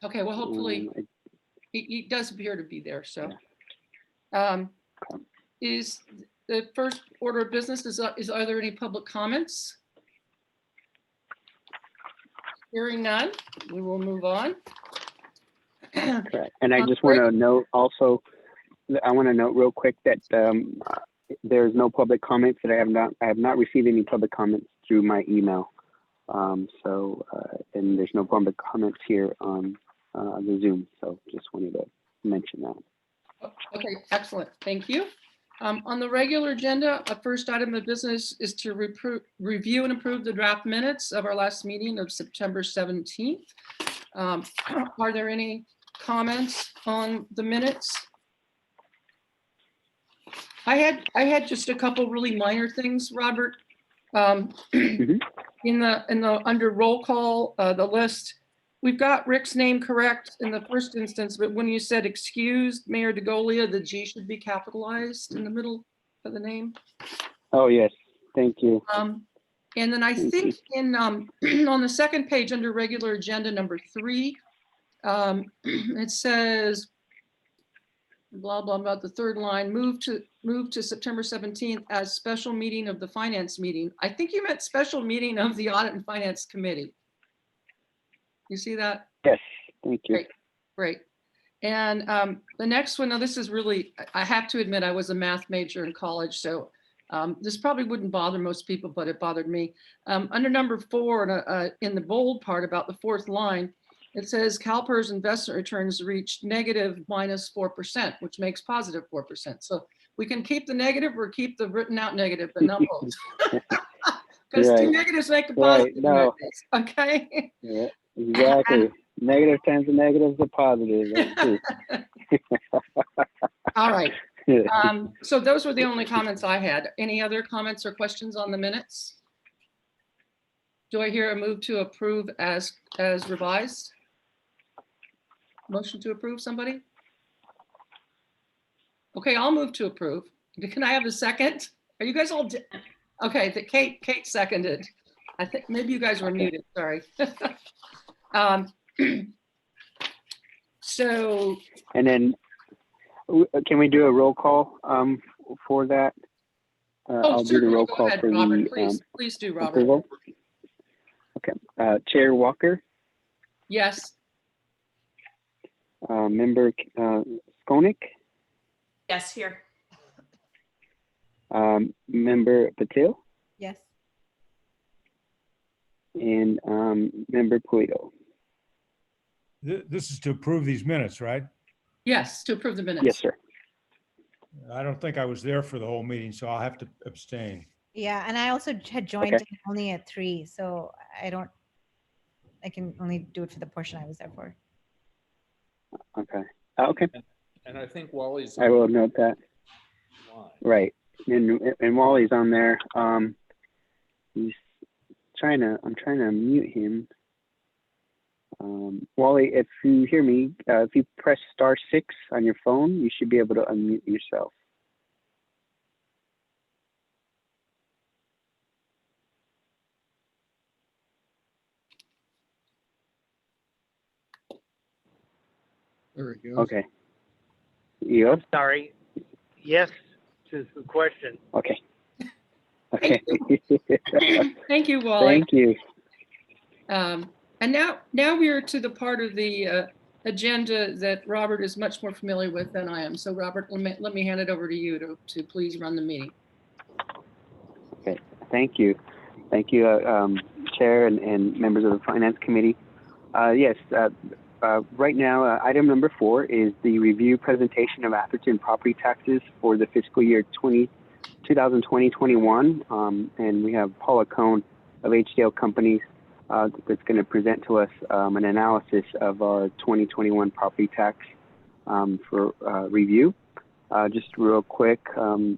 Okay, well, hopefully he does appear to be there. So is the first order of business, are there any public comments? Hearing none, we will move on. Correct. And I just want to note also, I want to note real quick that there's no public comments, that I have not received any public comments through my email. And there's no public comments here on the Zoom. So just wanted to mention that. Okay, excellent. Thank you. On the regular agenda, a first item of business is to review and approve the draft minutes of our last meeting of September 17th. Are there any comments on the minutes? I had just a couple really minor things, Robert. In the under roll call, the list, we've got Rick's name correct in the first instance, but when you said excused Mayor DeGolia, the G should be capitalized in the middle of the name. Oh yes, thank you. And then I think in on the second page under regular agenda number 3, it says blah blah about the third line, move to September 17th as special meeting of the finance meeting. I think you meant special meeting of the Audit and Finance Committee. You see that? Yes, thank you. Great. And the next one, now this is really, I have to admit I was a math major in college, so this probably wouldn't bother most people, but it bothered me. Under number 4, in the bold part about the fourth line, it says CalPERS investment returns reached negative -4%, which makes positive 4%. So we can keep the negative or keep the written out negative, but not both. Because two negatives make a positive. No. Okay. Yeah, exactly. Negative times a negative is a positive. All right. So those were the only comments I had. Any other comments or questions on the minutes? Do I hear a move to approve as revised? Motion to approve, somebody? Okay, I'll move to approve. Can I have a second? Are you guys all? Okay, Kate seconded. I think maybe you guys were muted. Sorry. So. And then, can we do a roll call for that? I'll do the roll call for Robert, the please do, Robert. approval. Okay. Chair Walker. Yes. Member Skonik. Yes, here. Member Patil. Yes. And Member Pulido. This is to approve these minutes, right? Yes, to approve the minutes. Yes, sir. I don't think I was there for the whole meeting, so I'll have to abstain. Yeah, and I also had joined only at 3, so I can only do it for the portion I was there for. Okay. Okay. And I think Wally's. I will note that. Right. And Wally's on there. He's I'm trying to mute him. Wally, if you hear me, if you press *6 on your phone, you should be able to unmute yourself. There we go. Okay. You? Sorry. Yes to the question. Okay. Okay. Thank you, Wally. Thank you. And now we are to the part of the agenda that Robert is much more familiar with than I am. So Robert, let me hand it over to you to please run the meeting. Okay. Thank you. Thank you, Chair and members of the Finance Committee. Yes. Right now, item number 4 is the review presentation of Atherton property taxes for the fiscal year 2020-21. And we have Paula Cohn of HDL Companies that's going to present to us an analysis of our 2021 property tax for review. Just real quick,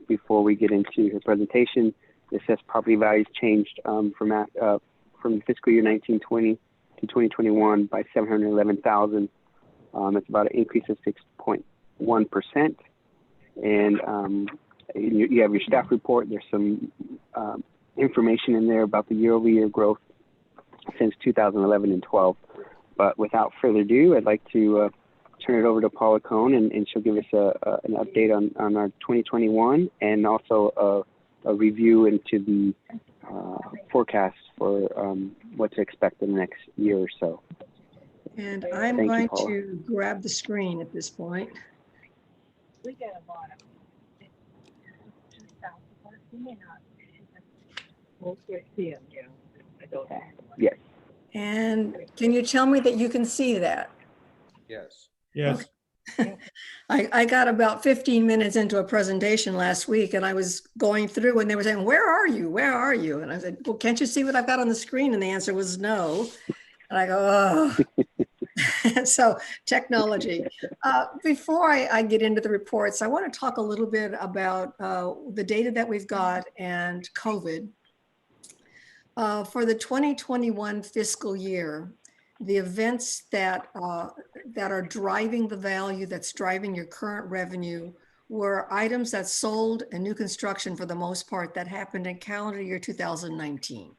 before we get into her presentation, the assessed property values changed from the fiscal year 1920 to 2021 by 711,000. It's about an increase of 6.1%. And you have your staff report. There's some information in there about the year-over-year growth since 2011 and 12. But without further ado, I'd like to turn it over to Paula Cohn, and she'll give us an update on our 2021 and also a review into the forecast for what to expect in the next year or so. And I'm Thank you, going Paula. to grab the screen at this point. Yes. And can you tell me that you can see that? Yes. Yes, I got about 15 minutes into a presentation last week and I was going through and they were saying, where are you? Where are you? And I said, well, can't you see what I've got on the screen? And the answer was no. And I go, oh. So technology. Before I get into the reports, I want to talk a little bit about the data that we've got and COVID. For the 2021 fiscal year, the events that are driving the value, that's driving your current revenue, were items that sold and new construction for the most part that happened in calendar year 2019.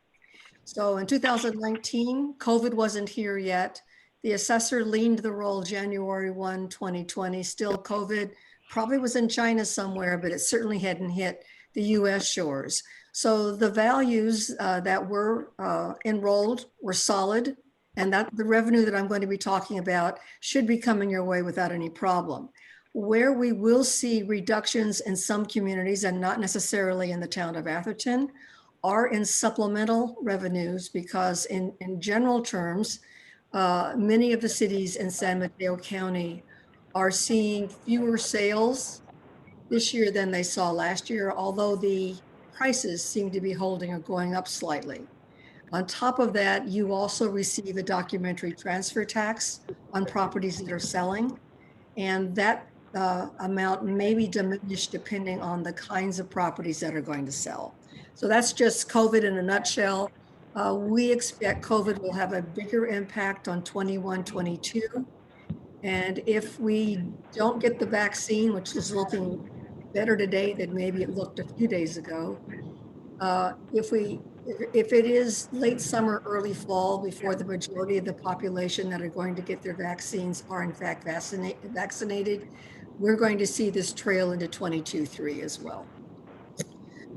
So in 2019, COVID wasn't here yet. The assessor leaned the roll January 1, 2020. Still COVID probably was in China somewhere, but it certainly hadn't hit the US shores. So the values that were enrolled were solid, and that the revenue that I'm going to be talking about should be coming your way without any problem. Where we will see reductions in some communities and not necessarily in the town of Atherton are in supplemental revenues, because in general terms, many of the cities in San Mateo County are seeing fewer sales this year than they saw last year, although the prices seem to be holding or going up slightly. On top of that, you also receive a documentary transfer tax on properties that are selling, and that amount may be diminished depending on the kinds of properties that are going to sell. So that's just COVID in a nutshell. We expect COVID will have a bigger impact on 21, 22. And if we don't get the vaccine, which is looking better today than maybe it looked a few days ago, if it is late summer, early fall, before the majority of the population that are going to get their vaccines are in fact vaccinated, we're going to see this trail into 22-3 as well.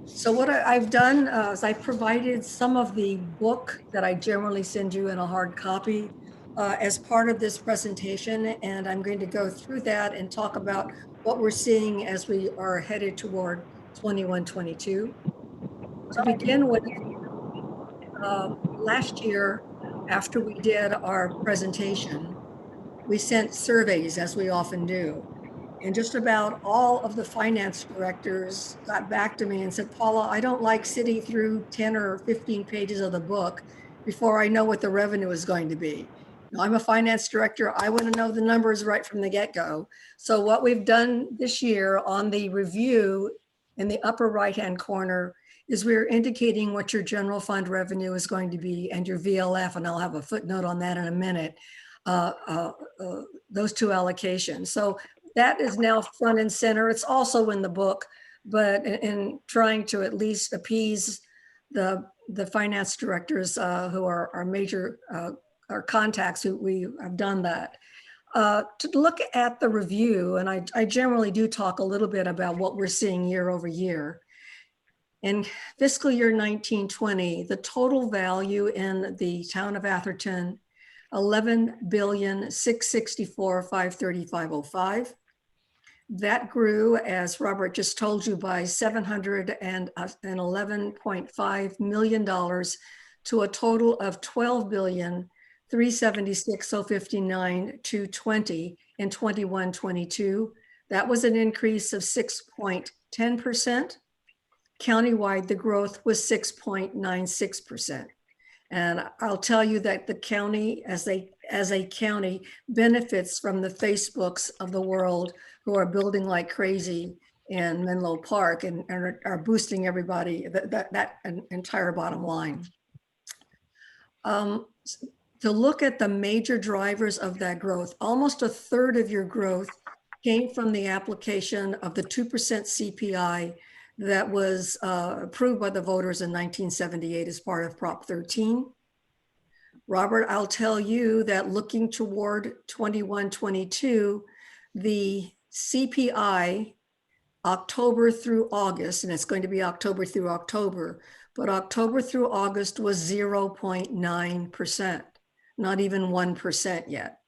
So what I've done is I've provided some of the book that I generally send you in a hard copy as part of this presentation. And I'm going to go through that and talk about what we're seeing as we are headed toward 21-22. To begin with, last year, after we did our presentation, we sent surveys, as we often do. And just about all of the finance directors got back to me and said, Paula, I don't like sitting through 10 or 15 pages of the book before I know what the revenue is going to be. Now, I'm a finance director. I want to know the numbers right from the get-go. So what we've done this year on the review in the upper right-hand corner is we're indicating what your general fund revenue is going to be and your VLF, and I'll have a footnote on that in a minute, those two allocations. So that is now front and center. It's also in the book, but in trying to at least appease the finance directors who are our major our contacts, who we have done that. To look at the review, and I generally do talk a little bit about what we're seeing year over year. In fiscal year 1920, the total value in the town of Atherton, $11,664,535.05. That grew, as Robert just told you, by $711.5 million to a total of $12,376,059,220 in 21-22. That was an increase of 6.10%. Countywide, the growth was 6.96%. And I'll tell you that the county, as a county, benefits from the Facebooks of the world who are building like crazy in Menlo Park and are boosting everybody, that entire bottom line. To look at the major drivers of that growth, almost a third of your growth came from the application of the 2% CPI that was approved by the voters in 1978 as part of Prop 13. Robert, I'll tell you that looking toward 21, 22, the CPI October through August, and it's going to be October through October, but October through August was 0.9%, not even 1% yet.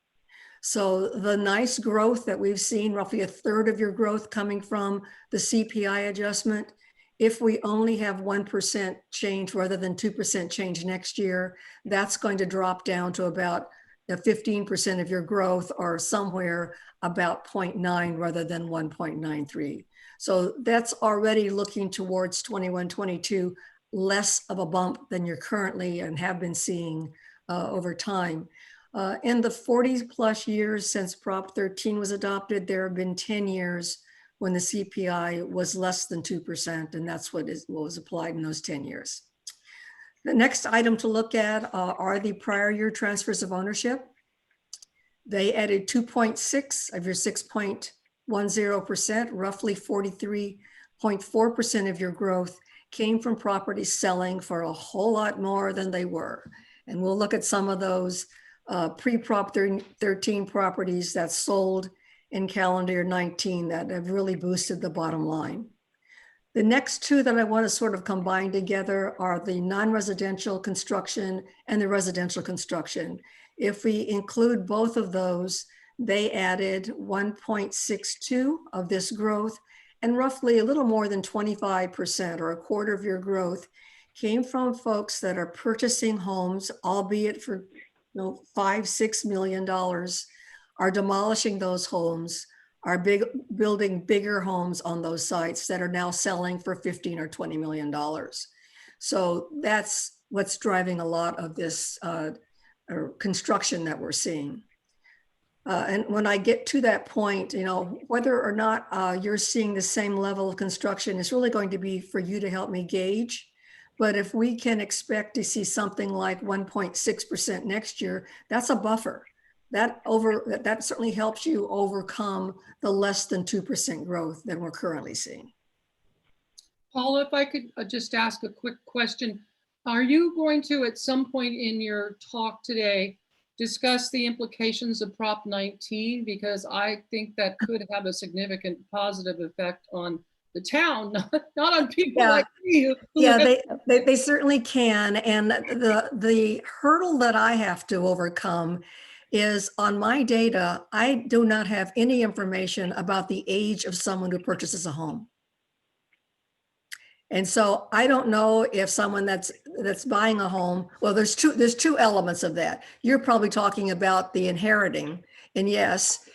So the nice growth that we've seen, roughly a third of your growth coming from the CPI adjustment, if we only have 1% change rather than 2% change next year, that's going to drop down to about 15% of your growth, or somewhere about 0.9 rather than 1.93. So that's already looking towards 21, 22, less of a bump than you're currently and have been seeing over time. In the 40 plus years since Prop 13 was adopted, there have been 10 years when the CPI was less than 2%, and that's what was applied in those 10 years. The next item to look at are the prior year transfers of ownership. They added 2.6 of your 6.10%, roughly 43.4% of your growth came from properties selling for a whole lot more than they were. And we'll look at some of those pre-Prop 13 properties that sold in calendar year 19 that have really boosted the bottom line. The next two that I want to sort of combine together are the non-residential construction and the residential construction. If we include both of those, they added 1.62 of this growth, and roughly a little more than 25%, or a quarter of your growth, came from folks that are purchasing homes, albeit for $5-6 million, are demolishing those homes, are building bigger homes on those sites that are now selling for $15 or $20 million. So that's what's driving a lot of this construction that we're seeing. And when I get to that point, whether or not you're seeing the same level of construction is really going to be for you to help me gauge. But if we can expect to see something like 1.6% next year, that's a buffer. That certainly helps you overcome the less than 2% growth that we're currently seeing. Paula, if I could just ask a quick question. Are you going to, at some point in your talk today, discuss the implications of Prop 19? Because I think that could have a significant positive effect on the town, not on people like me. They certainly can. And the hurdle that I have to overcome is, on my data, I do not have any information about the age of someone who purchases a home. And so I don't know if someone that's buying a home, well, there's two elements of that. You're probably talking about the inheriting. And yes,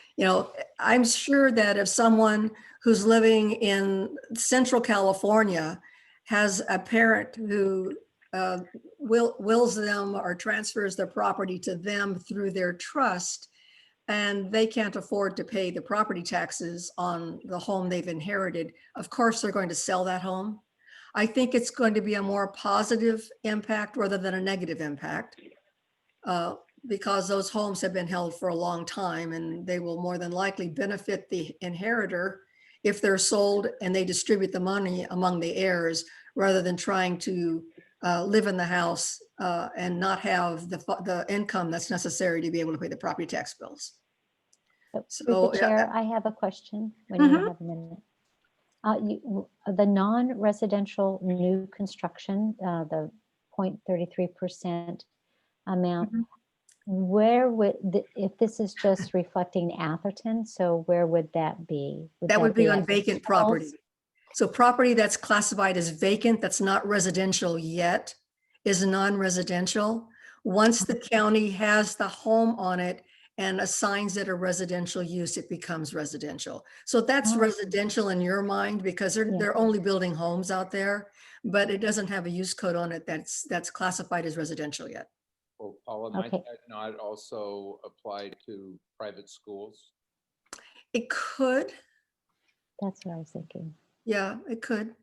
I'm sure that if someone who's living in Central California has a parent who wills them or transfers their property to them through their trust, and they can't afford to pay the property taxes on the home they've inherited, of course they're going to sell that home. I think it's going to be a more positive impact rather than a negative impact, because those homes have been held for a long time, and they will more than likely benefit the inheritor if they're sold and they distribute the money among the heirs, rather than trying to live in the house and not have the income that's necessary to be able to pay the property tax bills. Through the chair, I have a question when you have a minute. The non-residential new construction, the 0.33% amount, where would, if this is just reflecting Atherton, so where would that be? That would be on vacant property. So property that's classified as vacant, that's not residential yet, is non-residential. Once the county has the home on it and assigns it a residential use, it becomes residential. So that's residential in your mind, because they're only building homes out there, but it doesn't have a use code on it that's classified as residential yet. Well, Paula, might that not also apply to private schools? It could. That's what I was thinking. Yeah, it could.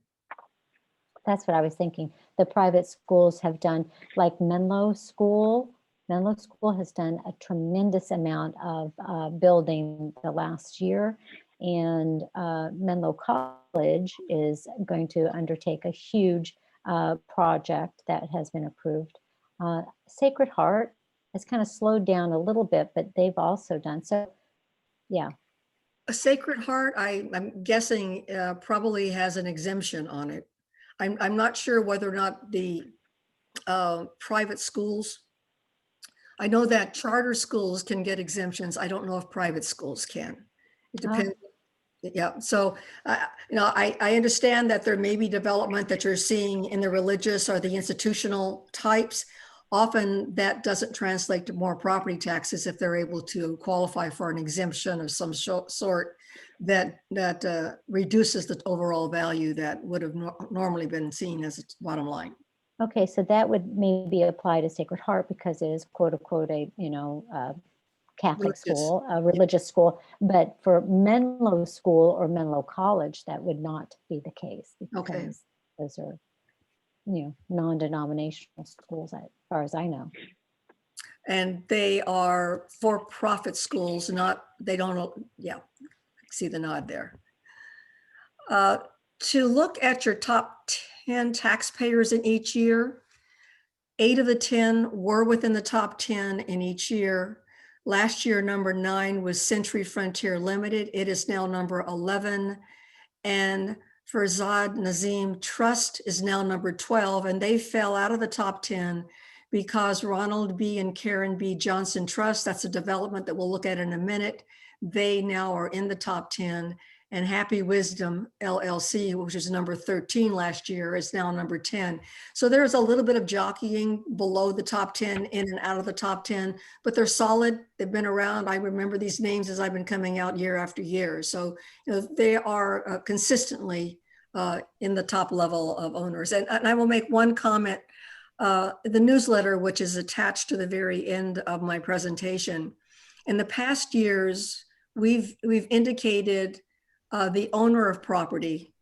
That's what I was thinking. The private schools have done, like Menlo School. Menlo School has done a tremendous amount of building the last year, and Menlo College is going to undertake a huge project that has been approved. Sacred Heart It's kind of slowed down a little bit, but they've also done, so, yeah. A Sacred Heart, I'm guessing probably has an exemption on it. I'm not sure whether or not the private schools, I know that charter schools can get exemptions. I don't know if private schools can. It Oh. depends. Yeah, so, I understand that there may be development that you're seeing in the religious or the institutional types. Often that doesn't translate to more property taxes if they're able to qualify for an exemption of some sort that reduces the overall value that would have normally been seen as its bottom line. Okay, so that would maybe apply to Sacred Heart because it is quote unquote a, Catholic Religious. school, a religious school. But for Menlo School or Menlo College, that would not be the case Okay. because those are, non-denominational schools as far as I know. And they are for-profit schools, they don't, yeah, see the nod there. To look at your top 10 taxpayers in each year, 8 of the 10 were within the top 10 in each year. Last year, number 9 was Century Frontier Limited. It is now number 11. And Farzad Nazim Trust is now number 12, and they fell out of the top 10 because Ronald B. and Karen B. Johnson Trust, that's a development that we'll look at in a minute, they now are in the top 10. And Happy Wisdom LLC, which is number 13 last year, is now number 10. So there's a little bit of jockeying below the top 10, in and out of the top 10, but they're solid. They've been around. I remember these names as I've been coming out year after year. So they are consistently in the top level of owners. And I will make one comment. The newsletter, which is attached to the very end of my presentation, in the past years, we've indicated the owner of property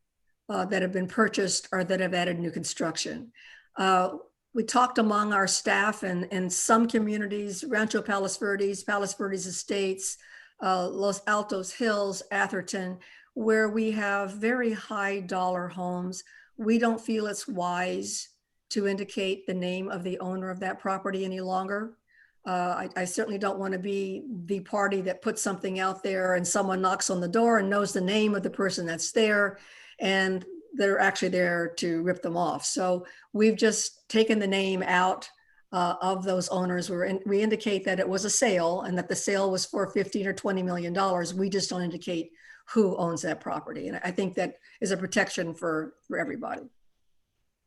that have been purchased or that have added new construction. We talked among our staff and some communities, Rancho Palos Verdes Estates, Los Altos Hills, Atherton, where we have very high dollar homes. We don't feel it's wise to indicate the name of the owner of that property any longer. I certainly don't want to be the party that puts something out there and someone knocks on the door and knows the name of the person that's there, and they're actually there to rip them off. So we've just taken the name out of those owners. We indicate that it was a sale and that the sale was for $15 or $20 million. We just don't indicate who owns that property. And I think that is a protection for everybody.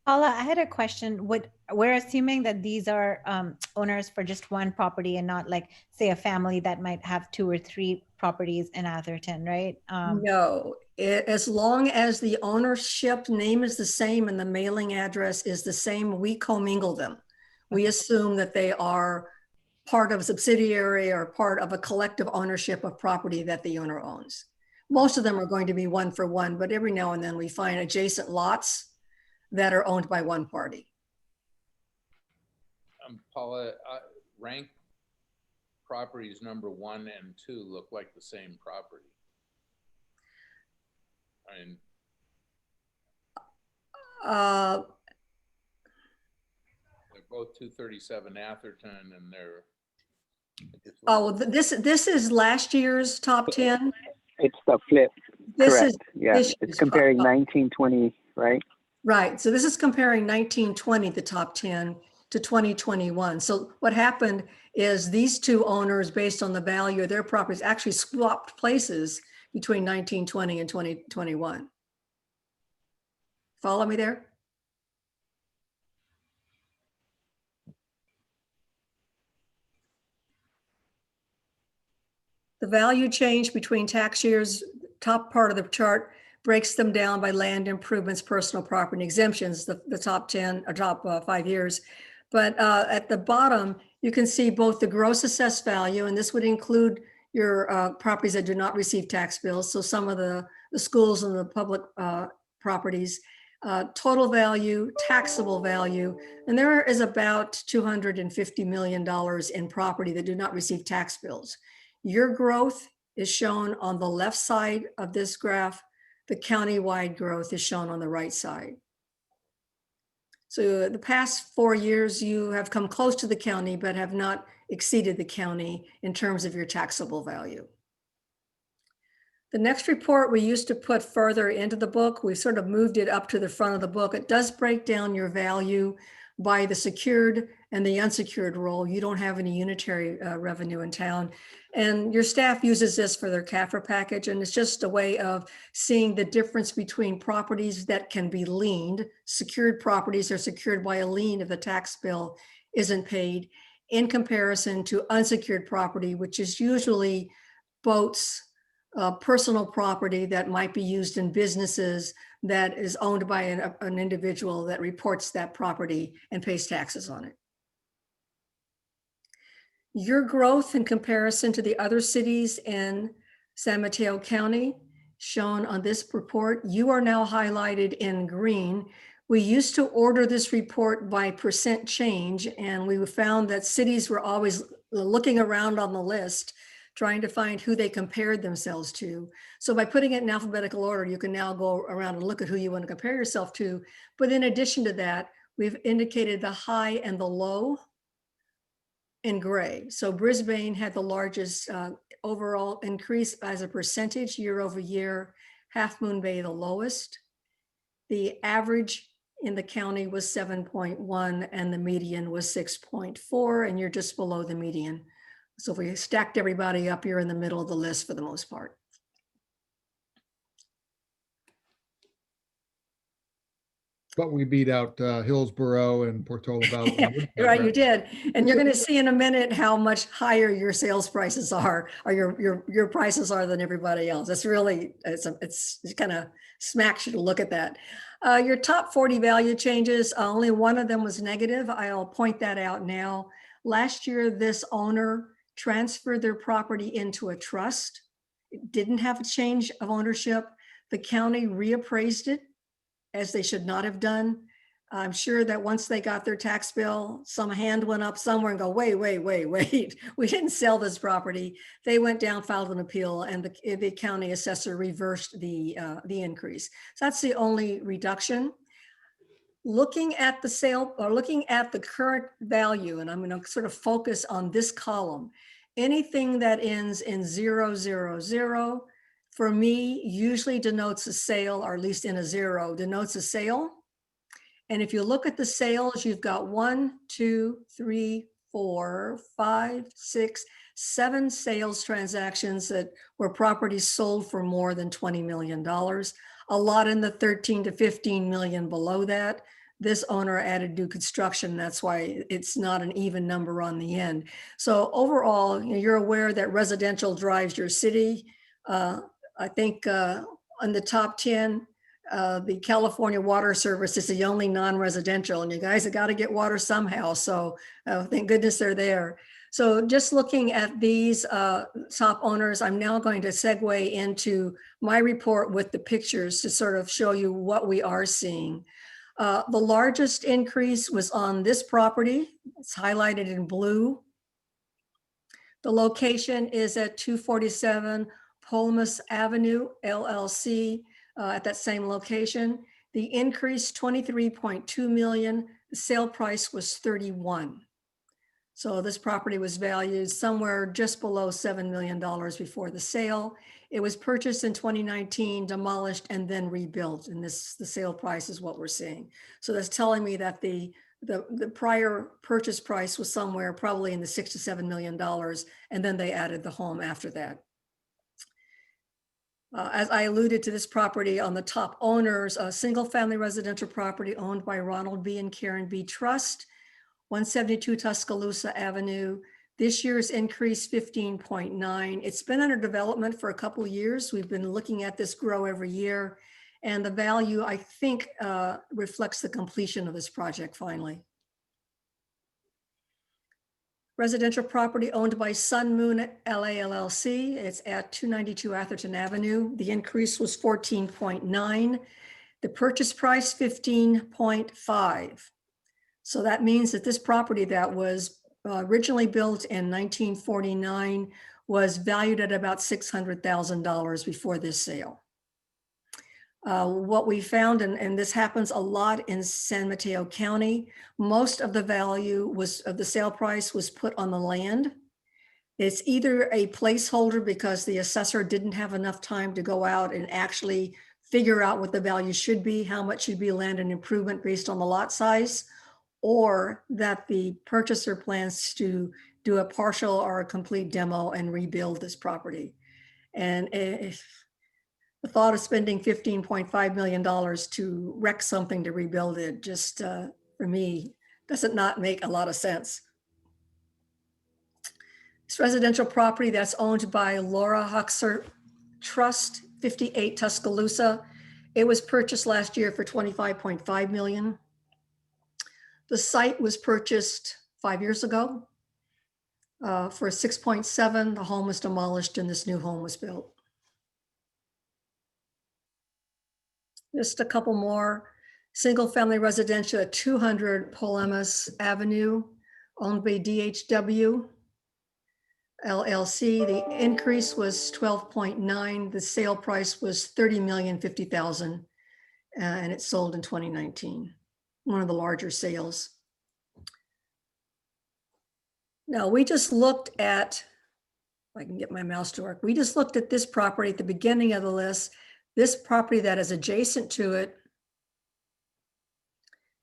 Paula, I had a question. We're assuming that these are owners for just one property and not like, say, a family that might have 2 or 3 properties in Atherton, right? No, as long as the ownership name is the same and the mailing address is the same, we commingle them. We assume that they are part of a subsidiary or part of a collective ownership of property that the owner owns. Most of them are going to be one for one, but every now and then we find adjacent lots that are owned by one party. Paula, rank properties number 1 and 2 look like the same property. I mean, they're both 237 Atherton, and they're. This is last year's top 10. It's the flip. This Correct. is Yeah, this it's year's comparing top- 1920, right? Right. So this is comparing 1920, the top 10, to 2021. So what happened is these two owners, based on the value of their properties, actually swapped places between 1920 and 2021. Follow me there? The value change between tax years, top part of the chart breaks them down by land improvements, personal property exemptions, the top 10 or top 5 years. But at the bottom, you can see both the gross assessed value, and this would include your properties that do not receive tax bills. So some of the schools and the public properties, total value, taxable value, and there is about $250 million in property that do not receive tax bills. Your growth is shown on the left side of this graph. The countywide growth is shown on the right side. So the past 4 years, you have come close to the county, but have not exceeded the county in terms of your taxable value. The next report we used to put further into the book. We sort of moved it up to the front of the book. It does break down your value by the secured and the unsecured role. You don't have any unitary revenue in town. And your staff uses this for their CAFR package. And it's just a way of seeing the difference between properties that can be liened. Secured properties are secured by a lien if the tax bill isn't paid, in comparison to unsecured property, which is usually boats, personal property that might be used in businesses that is owned by an individual that reports that property and pays taxes on it. Your growth in comparison to the other cities in San Mateo County shown on this report, you are now highlighted in green. We used to order this report by percent change, and we found that cities were always looking around on the list trying to find who they compared themselves to. So by putting it in alphabetical order, you can now go around and look at who you want to compare yourself to. But in addition to that, we've indicated the high and the low in gray. So Brisbane had the largest overall increase as a percentage year over year, Half Moon Bay the lowest. The average in the county was 7.1 and the median was 6.4, and you're just below the median. So if we stacked everybody up, you're in the middle of the list for the most part. But we beat out Hillsborough and Portola Valley. Right, you did. And you're going to see in a minute how much higher your sales prices are, or your prices are than everybody else. It's really, it kind of smacks you to look at that. Your top 40 value changes, only one of them was negative. I'll point that out now. Last year, this owner transferred their property into a trust. It didn't have a change of ownership. The county reappraised it, as they should not have done. I'm sure that once they got their tax bill, some hand went up somewhere and go, wait, we didn't sell this property. They went down, filed an appeal, and the county assessor reversed the increase. So that's the only reduction. Looking at the sale, or looking at the current value, and I'm going to sort of focus on this column, anything that ends in 000, for me, usually denotes a sale, or at least in a 0, denotes a sale. And if you look at the sales, you've got 1, 2, 3, 4, 5, 6, 7 sales transactions that were properties sold for more than $20 million. A lot in the 13 to 15 million below that. This owner added new construction. That's why it's not an even number on the end. So overall, you're aware that residential drives your city. I think on the top 10, the California Water Service is the only non-residential, and you guys have got to get water somehow. So thank goodness they're there. So just looking at these top owners, I'm now going to segue into my report with the pictures to sort of show you what we are seeing. The largest increase was on this property. It's highlighted in blue. The location is at 247 Polomas Avenue, LLC, at that same location. The increase, 23.2 million. The sale price was 31. So this property was valued somewhere just below $7 million before the sale. It was purchased in 2019, demolished, and then rebuilt. And the sale price is what we're seeing. So that's telling me that the prior purchase price was somewhere probably in the $6 to $7 million. And then they added the home after that. As I alluded to, this property on the top owners, a single family residential property owned by Ronald B. and Karen B. Trust, 172 Tuscaloosa Avenue. This year's increase 15.9. It's been under development for a couple of years. We've been looking at this grow every year. And the value, I think, reflects the completion of this project finally. Residential property owned by Sun Moon LA LLC. It's at 292 Atherton Avenue. The increase was 14.9. The purchase price 15.5. So that means that this property that was originally built in 1949 was valued at about $600,000 before this sale. What we found, and this happens a lot in San Mateo County, most of the value of the sale price was put on the land. It's either a placeholder because the assessor didn't have enough time to go out and actually figure out what the value should be, how much should be land and improvement based on the lot size, or that the purchaser plans to do a partial or a complete demo and rebuild this property. And if the thought of spending $15.5 million to wreck something to rebuild it just, for me, doesn't not make a lot of sense. This residential property that's owned by Laura Huxer Trust, 58 Tuscaloosa. It was purchased last year for $25.5 million. The site was purchased 5 years ago for 6.7. The home was demolished and this new home was built. Just a couple more. Single family residential at 200 Polamas Avenue, owned by DHW LLC. The increase was 12.9. The sale price was $30,050,000, and it sold in 2019. One of the larger sales. Now we just looked at, if I can get my mouse to work, we just looked at this property at the beginning of the list. This property that is adjacent to it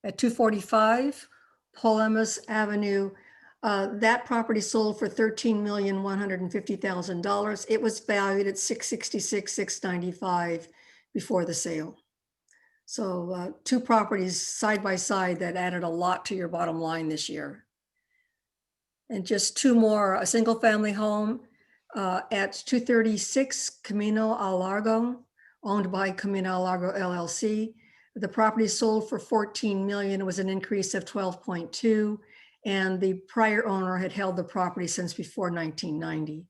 at 245 Polamas Avenue. That property sold for $13,150,000. It was valued at $666,695 before the sale. So 2 properties side by side that added a lot to your bottom line this year. And just 2 more, a single family home at 236 Camino Al Largo, owned by Camino Al Largo LLC. The property sold for $14 million. It was an increase of 12.2. And the prior owner had held the property since before 1990.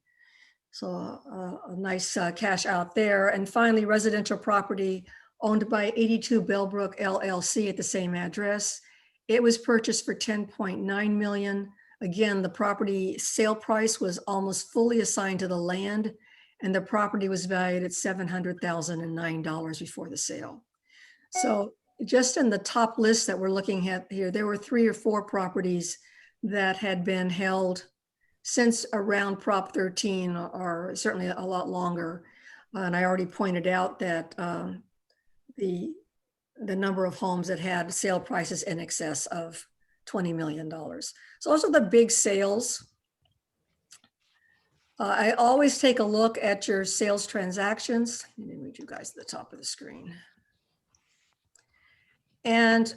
So a nice cash out there. And finally, residential property owned by 82 Bellbrook LLC at the same address. It was purchased for $10.9 million. Again, the property sale price was almost fully assigned to the land, and the property was valued at $700,009 before the sale. So just in the top list that we're looking at here, there were 3 or 4 properties that had been held since around Prop 13, or certainly a lot longer. And I already pointed out that the number of homes that had sale prices in excess of $20 million. So those are the big sales. I always take a look at your sales transactions. Let me read you guys to the top of the screen. And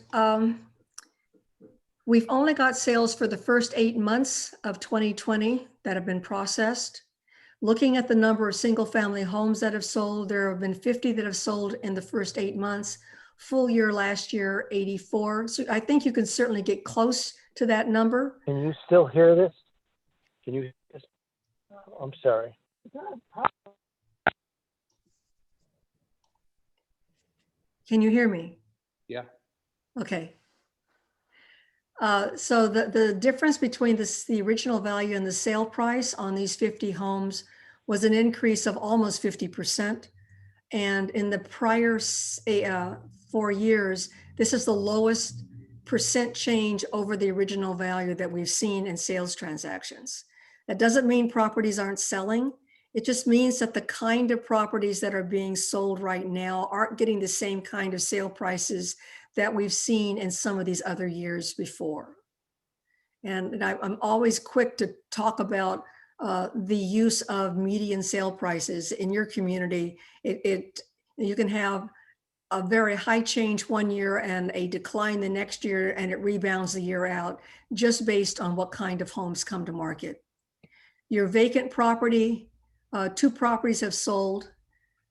we've only got sales for the first 8 months of 2020 that have been processed. Looking at the number of single family homes that have sold, there have been 50 that have sold in the first 8 months. Full year last year, 84. So I think you can certainly get close to that number. Can you still hear this? Can you? I'm sorry. Can you hear me? Yeah. Okay. So the difference between the original value and the sale price on these 50 homes was an increase of almost 50%. And in the prior 4 years, this is the lowest percent change over the original value that we've seen in sales transactions. That doesn't mean properties aren't selling. It just means that the kind of properties that are being sold right now aren't getting the same kind of sale prices that we've seen in some of these other years before. And I'm always quick to talk about the use of median sale prices in your community. You can have a very high change one year and a decline the next year, and it rebounds the year out just based on what kind of homes come to market. Your vacant property, 2 properties have sold.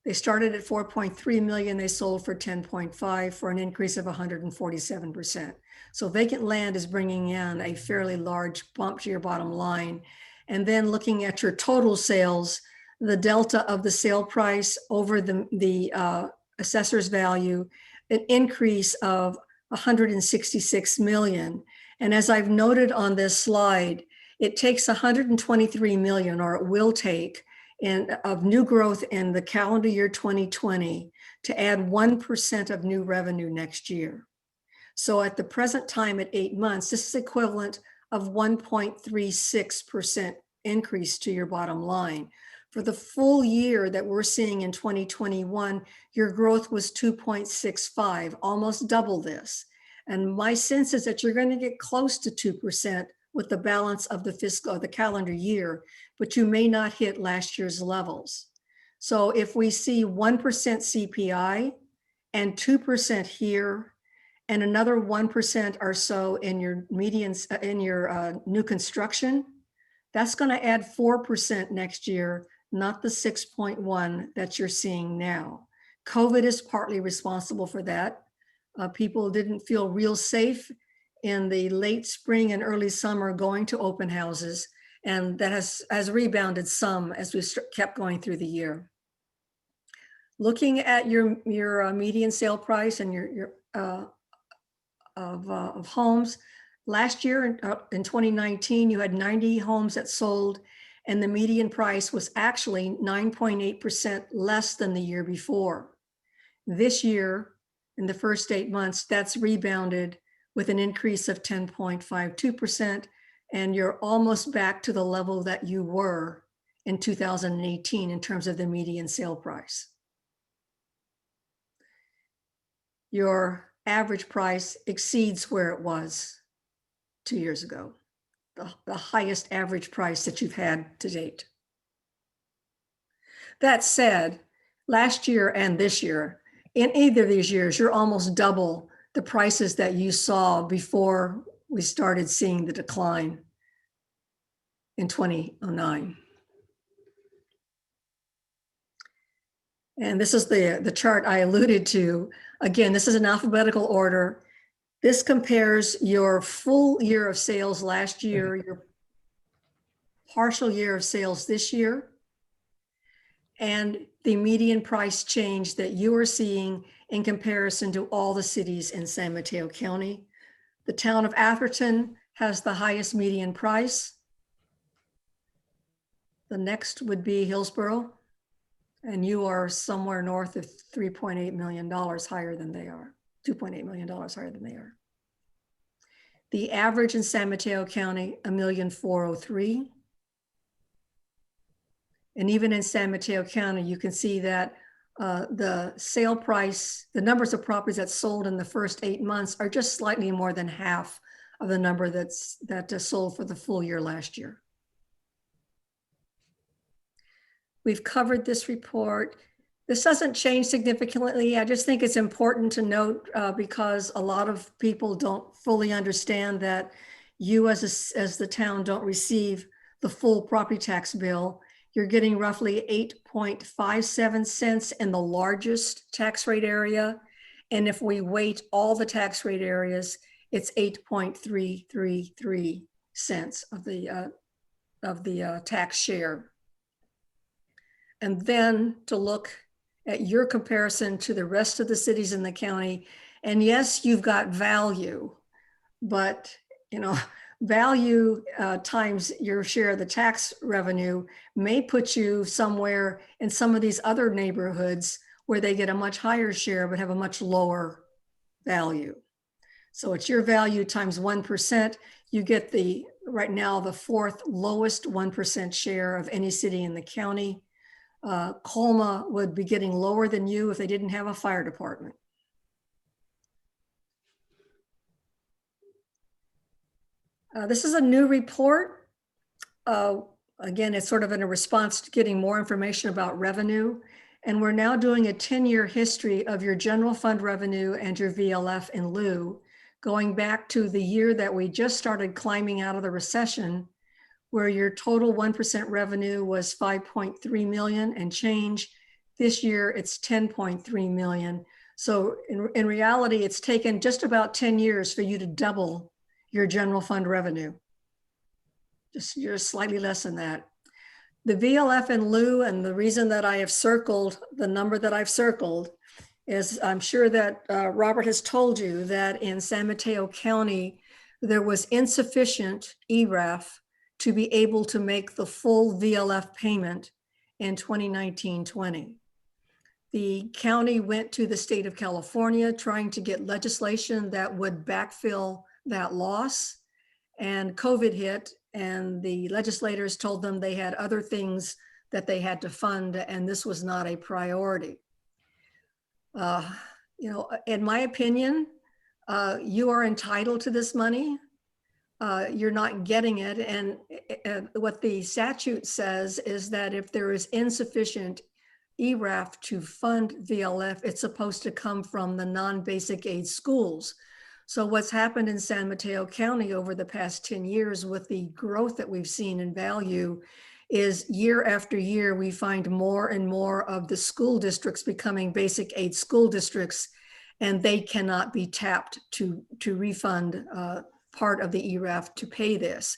They started at 4.3 million. They sold for 10.5 for an increase of 147%. So vacant land is bringing in a fairly large bump to your bottom line. And then looking at your total sales, the delta of the sale price over the assessor's value, an increase of 166 million. And as I've noted on this slide, it takes 123 million, or it will take, of new growth in the calendar year 2020 to add 1% of new revenue next year. So at the present time at 8 months, this is equivalent of 1.36% increase to your bottom line. For the full year that we're seeing in 2021, your growth was 2.65, almost double this. And my sense is that you're going to get close to 2% with the balance of the calendar year, but you may not hit last year's levels. So if we see 1% CPI and 2% here, and another 1% or so in your medians, in your new construction, that's going to add 4% next year, not the 6.1 that you're seeing now. COVID is partly responsible for that. People didn't feel real safe in the late spring and early summer going to open houses, and that has rebounded some as we kept going through the year. Looking at your median sale price and your of homes, last year in 2019, you had 90 homes that sold, and the median price was actually 9.8% less than the year before. This year, in the first 8 months, that's rebounded with an increase of 10.52%, and you're almost back to the level that you were in 2018 in terms of the median sale price. Your average price exceeds where it was 2 years ago, the highest average price that you've had to date. That said, last year and this year, in either of these years, you're almost double the prices that you saw before we started seeing the decline in 2009. And this is the chart I alluded to. Again, this is in alphabetical order. This compares your full year of sales last year, your partial year of sales this year, and the median price change that you are seeing in comparison to all the cities in San Mateo County. The town of Atherton has the highest median price. The next would be Hillsborough, and you are somewhere north of $3.8 million higher than they are, $2.8 million higher than they are. The average in San Mateo County, $1,403,000. And even in San Mateo County, you can see that the sale price, the numbers of properties that sold in the first 8 months are just slightly more than half of the number that sold for the full year last year. We've covered this report. This doesn't change significantly. I just think it's important to note because a lot of people don't fully understand that you as the town don't receive the full property tax bill. You're getting roughly 8.57 cents in the largest tax rate area. And if we weight all the tax rate areas, it's 8.333 cents of the tax share. And then to look at your comparison to the rest of the cities in the county. And yes, you've got value, but value times your share of the tax revenue may put you somewhere in some of these other neighborhoods where they get a much higher share but have a much lower value. So it's your value times 1%. You get right now the fourth lowest 1% share of any city in the county. Colma would be getting lower than you if they didn't have a fire department. This is a new report. Again, it's sort of in a response to getting more information about revenue. And we're now doing a 10-year history of your general fund revenue and your VLF in lieu, going back to the year that we just started climbing out of the recession, where your total 1% revenue was 5.3 million and change. This year it's 10.3 million. So in reality, it's taken just about 10 years for you to double your general fund revenue. You're slightly less than that. The VLF in lieu, and the reason that I have circled the number that I've circled is I'm sure that Robert has told you that in San Mateo County, there was insufficient ERAF to be able to make the full VLF payment in 2019-20. The county went to the state of California trying to get legislation that would backfill that loss, and COVID hit, and the legislators told them they had other things that they had to fund, and this was not a priority. You know, in my opinion, you are entitled to this money. You're not getting it. And what the statute says is that if there is insufficient ERAF to fund VLF, it's supposed to come from the non-basic aid schools. So what's happened in San Mateo County over the past 10 years with the growth that we've seen in value is year after year, we find more and more of the school districts becoming basic aid school districts, and they cannot be tapped to refund part of the ERAF to pay this.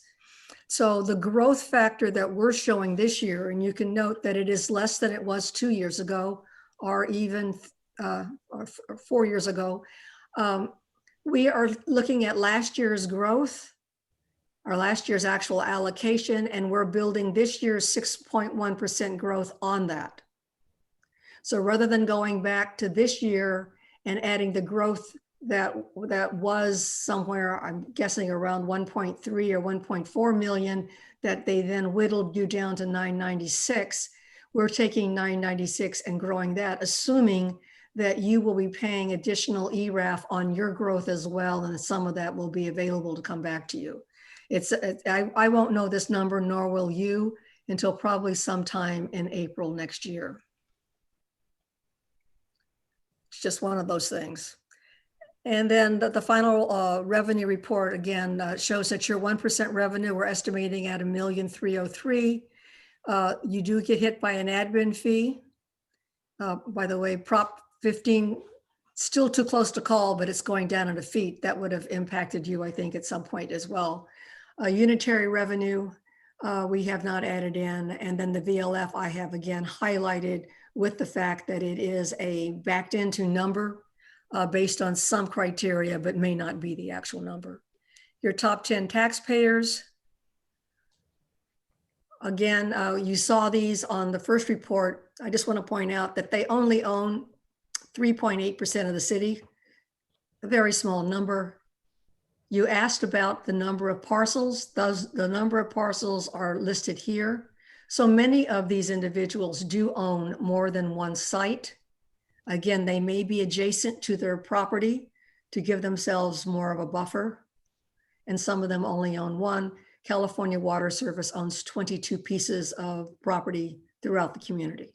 So the growth factor that we're showing this year, and you can note that it is less than it was 2 years ago, or even or 4 years ago. We are looking at last year's growth, or last year's actual allocation, and we're building this year's 6.1% growth on that. So rather than going back to this year and adding the growth that was somewhere, I'm guessing around 1.3 or 1.4 million, that they then whittled you down to 996. We're taking 996 and growing that, assuming that you will be paying additional ERAF on your growth as well, and some of that will be available to come back to you. I won't know this number, nor will you, until probably sometime in April next year. It's just one of those things. And then the final revenue report, again, shows that your 1% revenue, we're estimating at $1,303,000. You do get hit by an admin fee. By the way, Prop 15, still too close to call, but it's going down in a feet. That would have impacted you, I think, at some point as well. Unitary revenue, we have not added in. And then the VLF, I have again highlighted with the fact that it is a backed into number based on some criteria, but may not be the actual number. Your top 10 taxpayers. Again, you saw these on the first report. I just want to point out that they only own 3.8% of the city, a very small number. You asked about the number of parcels. The number of parcels are listed here. So many of these individuals do own more than one site. Again, they may be adjacent to their property to give themselves more of a buffer. And some of them only own one. California Water Service owns 22 pieces of property throughout the community.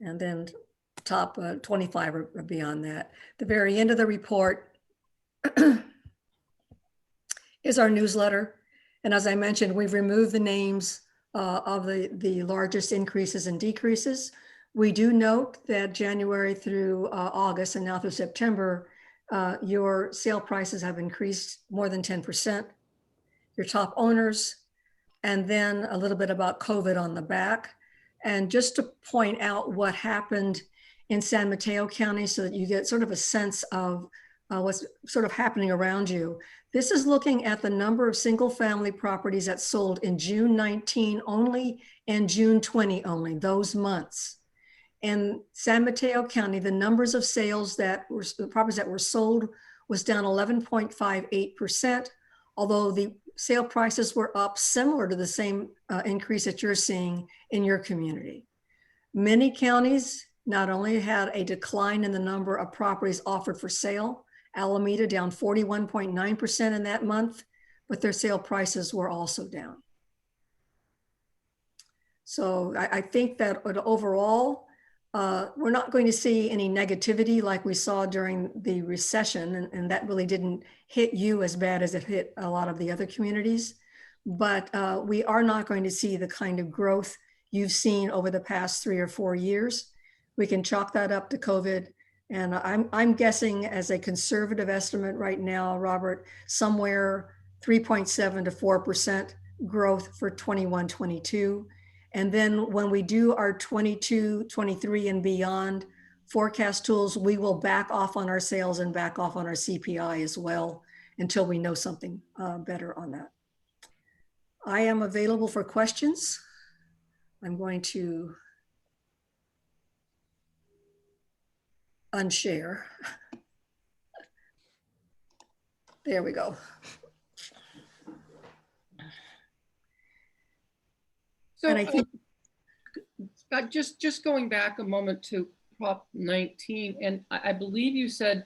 And then top 25 or beyond that. The very end of the report is our newsletter. And as I mentioned, we've removed the names of the largest increases and decreases. We do note that January through August and now through September, your sale prices have increased more than 10%. Your top owners, and then a little bit about COVID on the back. And just to point out what happened in San Mateo County so that you get sort of a sense of what's sort of happening around you. This is looking at the number of single family properties that sold in June 19 only and June 20 only, those months. In San Mateo County, the numbers of sales that were, the properties that were sold was down 11.58%, although the sale prices were up similar to the same increase that you're seeing in your community. Many counties not only had a decline in the number of properties offered for sale, Alameda down 41.9% in that month, but their sale prices were also down. So I think that overall, we're not going to see any negativity like we saw during the recession, and that really didn't hit you as bad as it hit a lot of the other communities. But we are not going to see the kind of growth you've seen over the past 3 or 4 years. We can chalk that up to COVID. And I'm guessing as a conservative estimate right now, Robert, somewhere 3.7 to 4% growth for 21-22. And then when we do our 22, 23 and beyond forecast tools, we will back off on our sales and back off on our CPI as well until we know something better on that. I am available for questions. I'm going to unshare. There we go. So And I think just going back a moment to Prop 19, and I believe you said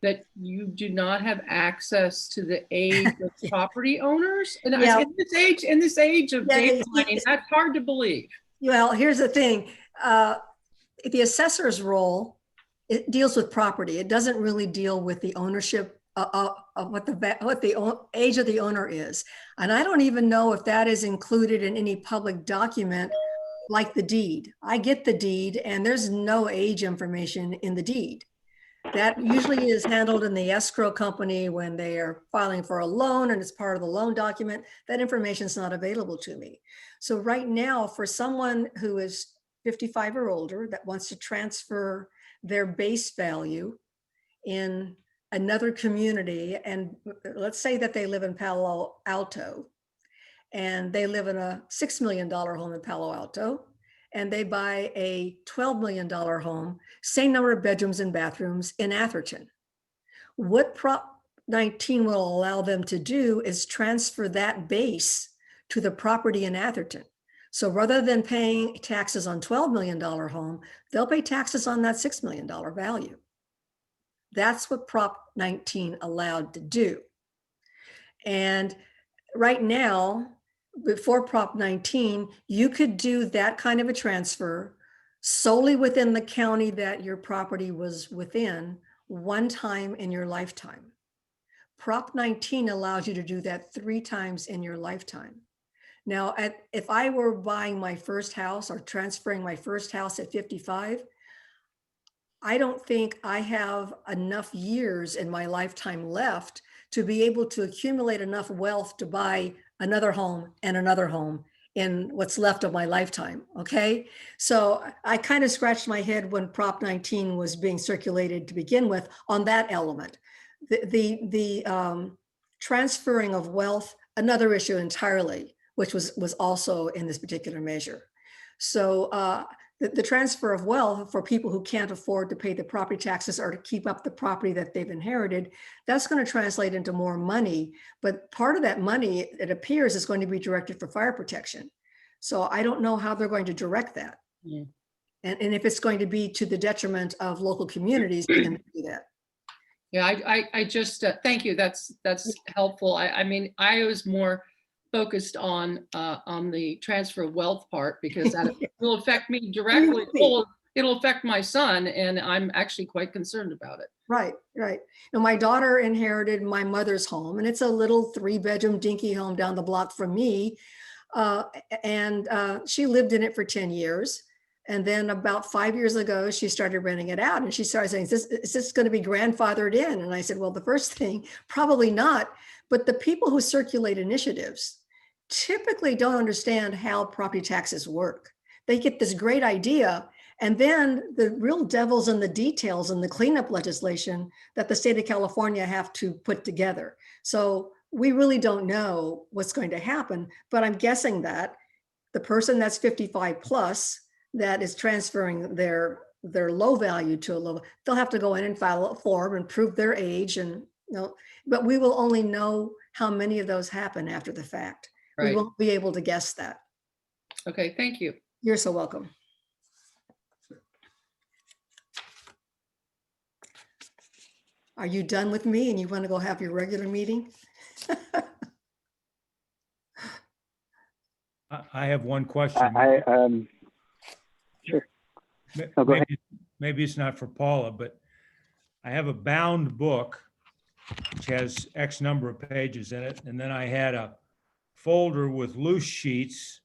that you do not have access to the age of property owners. And Yeah. in this age of Yeah, data mining, that's hard to believe. well, here's the thing. The assessor's role, it deals with property. It doesn't really deal with the ownership of what the age of the owner is. And I don't even know if that is included in any public document like the deed. I get the deed and there's no age information in the deed. That usually is handled in the escrow company when they are filing for a loan and it's part of the loan document. That information is not available to me. So right now, for someone who is 55 or older that wants to transfer their base value in another community, and let's say that they live in Palo Alto and they live in a $6 million home in Palo Alto, and they buy a $12 million home, same number of bedrooms and bathrooms in Atherton. What Prop 19 will allow them to do is transfer that base to the property in Atherton. So rather than paying taxes on $12 million home, they'll pay taxes on that $6 million value. That's what Prop 19 allowed to do. And right now, before Prop 19, you could do that kind of a transfer solely within the county that your property was within one time in your lifetime. Prop 19 allows you to do that 3 times in your lifetime. Now, if I were buying my first house or transferring my first house at 55, I don't think I have enough years in my lifetime left to be able to accumulate enough wealth to buy another home and another home in what's left of my lifetime. Okay. So I kind of scratched my head when Prop 19 was being circulated to begin with on that element. The transferring of wealth, another issue entirely, which was also in this particular measure. So the transfer of wealth for people who can't afford to pay the property taxes or to keep up the property that they've inherited, that's going to translate into more money. But part of that money, it appears, is going to be directed for fire protection. So I don't know how they're going to direct that. Yeah. And if it's going to be to the detriment of local communities, they're going to do that. Yeah, I just, thank you. That's helpful. I mean, I was more focused on the transfer of wealth part because that will affect me directly. It'll affect my son, and I'm actually quite concerned about it. Right. Now, my daughter inherited my mother's home, and it's a little 3-bedroom dinky home down the block from me. And she lived in it for 10 years. And then about 5 years ago, she started renting it out, and she started saying, is this going to be grandfathered in? And I said, well, the first thing, probably not. But the people who circulate initiatives typically don't understand how property taxes work. They get this great idea, and then the real devil's in the details and the cleanup legislation that the state of California have to put together. So we really don't know what's going to happen, but I'm guessing that the person that's 55 plus that is transferring their low value to a low, they'll have to go in and file a form and prove their age, and but we will only know how many of those happen after the fact. Right. We won't be able to guess that. Okay, thank you. You're so welcome. Are you done with me and you want to go have your regular meeting? I have one question. Sure. Oh, go ahead. Maybe it's not for Paula, but I have a bound book which has X number of pages in it, and then I had a folder with loose sheets.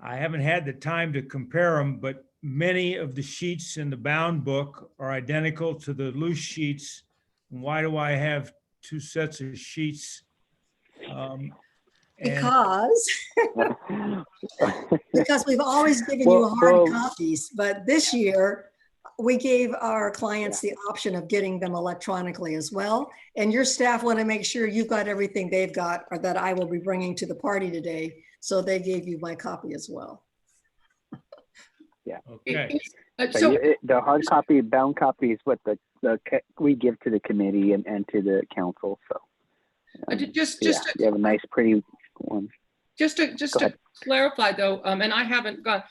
I haven't had the time to compare them, but many of the sheets in the bound book are identical to the loose sheets. And why do I have 2 sets of sheets? Because we've always given you hard copies, but this year we gave our clients the option of getting them electronically as well. And your staff want to make sure you've got everything they've got or that I will be bringing to the party today. So they gave you my copy as well. Okay. So The hard copy, bound copy is what we give to the committee and to the council. So just you have a nice, pretty one. Just to clarify though, and I haven't got,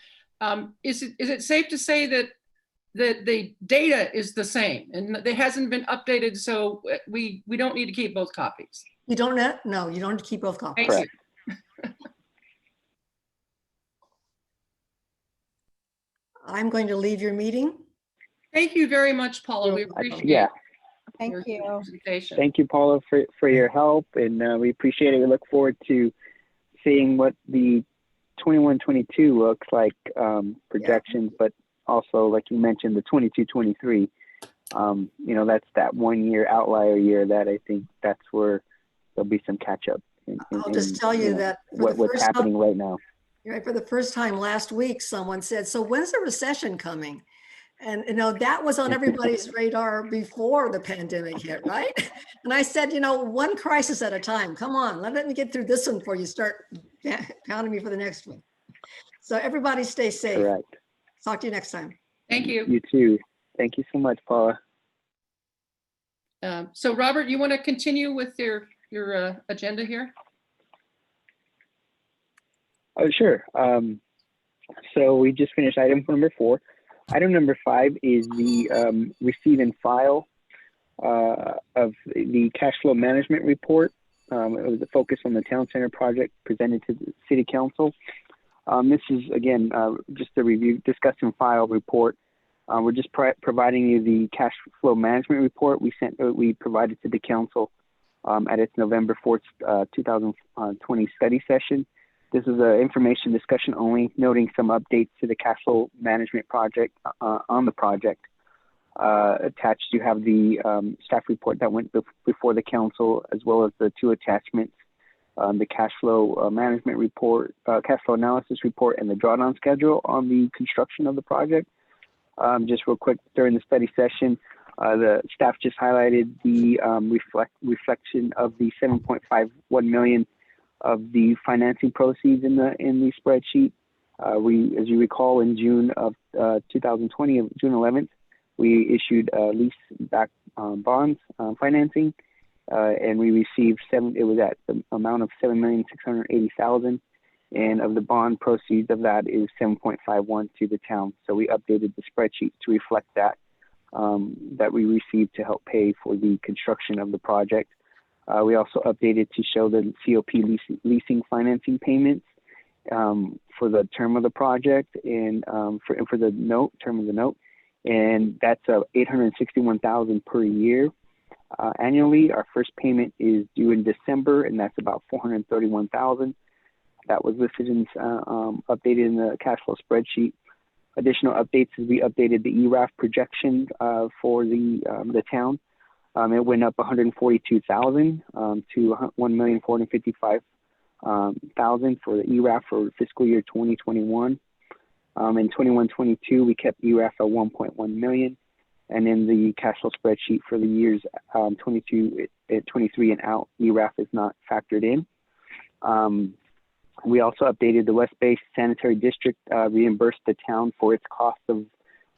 is it safe to say that the data is the same and it hasn't been updated, so we don't need to keep both copies? You don't know? No, you don't have to keep both copies. Thank you. I'm going to leave your meeting. Thank you very much, Paula. We appreciate Yeah. Thank your you. presentation. Thank you, Paula, for your help, and we appreciate it. We look forward to seeing what the 21-22 looks like, projections, but also, like you mentioned, the 22-23. That's that 1 year outlier year that I think that's where there'll be some catch up. I'll just tell you that what's happening right now. Right, for the first time last week, someone said, so when's the recession coming? And that was on everybody's radar before the pandemic hit, right? And I said, one crisis at a time. Come on, let me get through this one before you start pounding me for the next one. So everybody stay safe. Correct. Talk to you next time. Thank you. You too. Thank you so much, Paula. So Robert, you want to continue with your agenda here? Oh, sure. So we just finished item number 4. Item number 5 is the receive and file of the cash flow management report. It was a focus on the town center project presented to the city council. This is, again, just a review, discuss and file report. We're just providing you the cash flow management report we provided to the council at its November 4th, 2020 study session. This is an information discussion only, noting some updates to the cash flow management project on the project. Attached, you have the staff report that went before the council, as well as the 2 attachments, the cash flow management report, cash flow analysis report, and the drawdown schedule on the construction of the project. Just real quick, during the study session, the staff just highlighted the reflection of the $7.51 million of the financing proceeds in the spreadsheet. We, as you recall, in June of 2020, June 11th, we issued lease-back bonds financing, and we received it was at the amount of $7,680,000, and of the bond proceeds of that is 7.51 to the town. So we updated the spreadsheet to reflect that that we received to help pay for the construction of the project. We also updated to show the COP leasing financing payments for the term of the project and for the term of the note, and that's $861,000 per year annually. Our first payment is due in December, and that's about $431,000. That was listed and updated in the cash flow spreadsheet. Additional updates is we updated the ERAF projection for the town. It went up $142,000 to $1,455,000 for the ERAF for fiscal year 2021. In 21-22, we kept ERAF at $1.1 million, and in the cash flow spreadsheet for the years 22, 23 and out, ERAF is not factored in. We also updated the West Bay Sanitary District, reimbursed the town for its cost of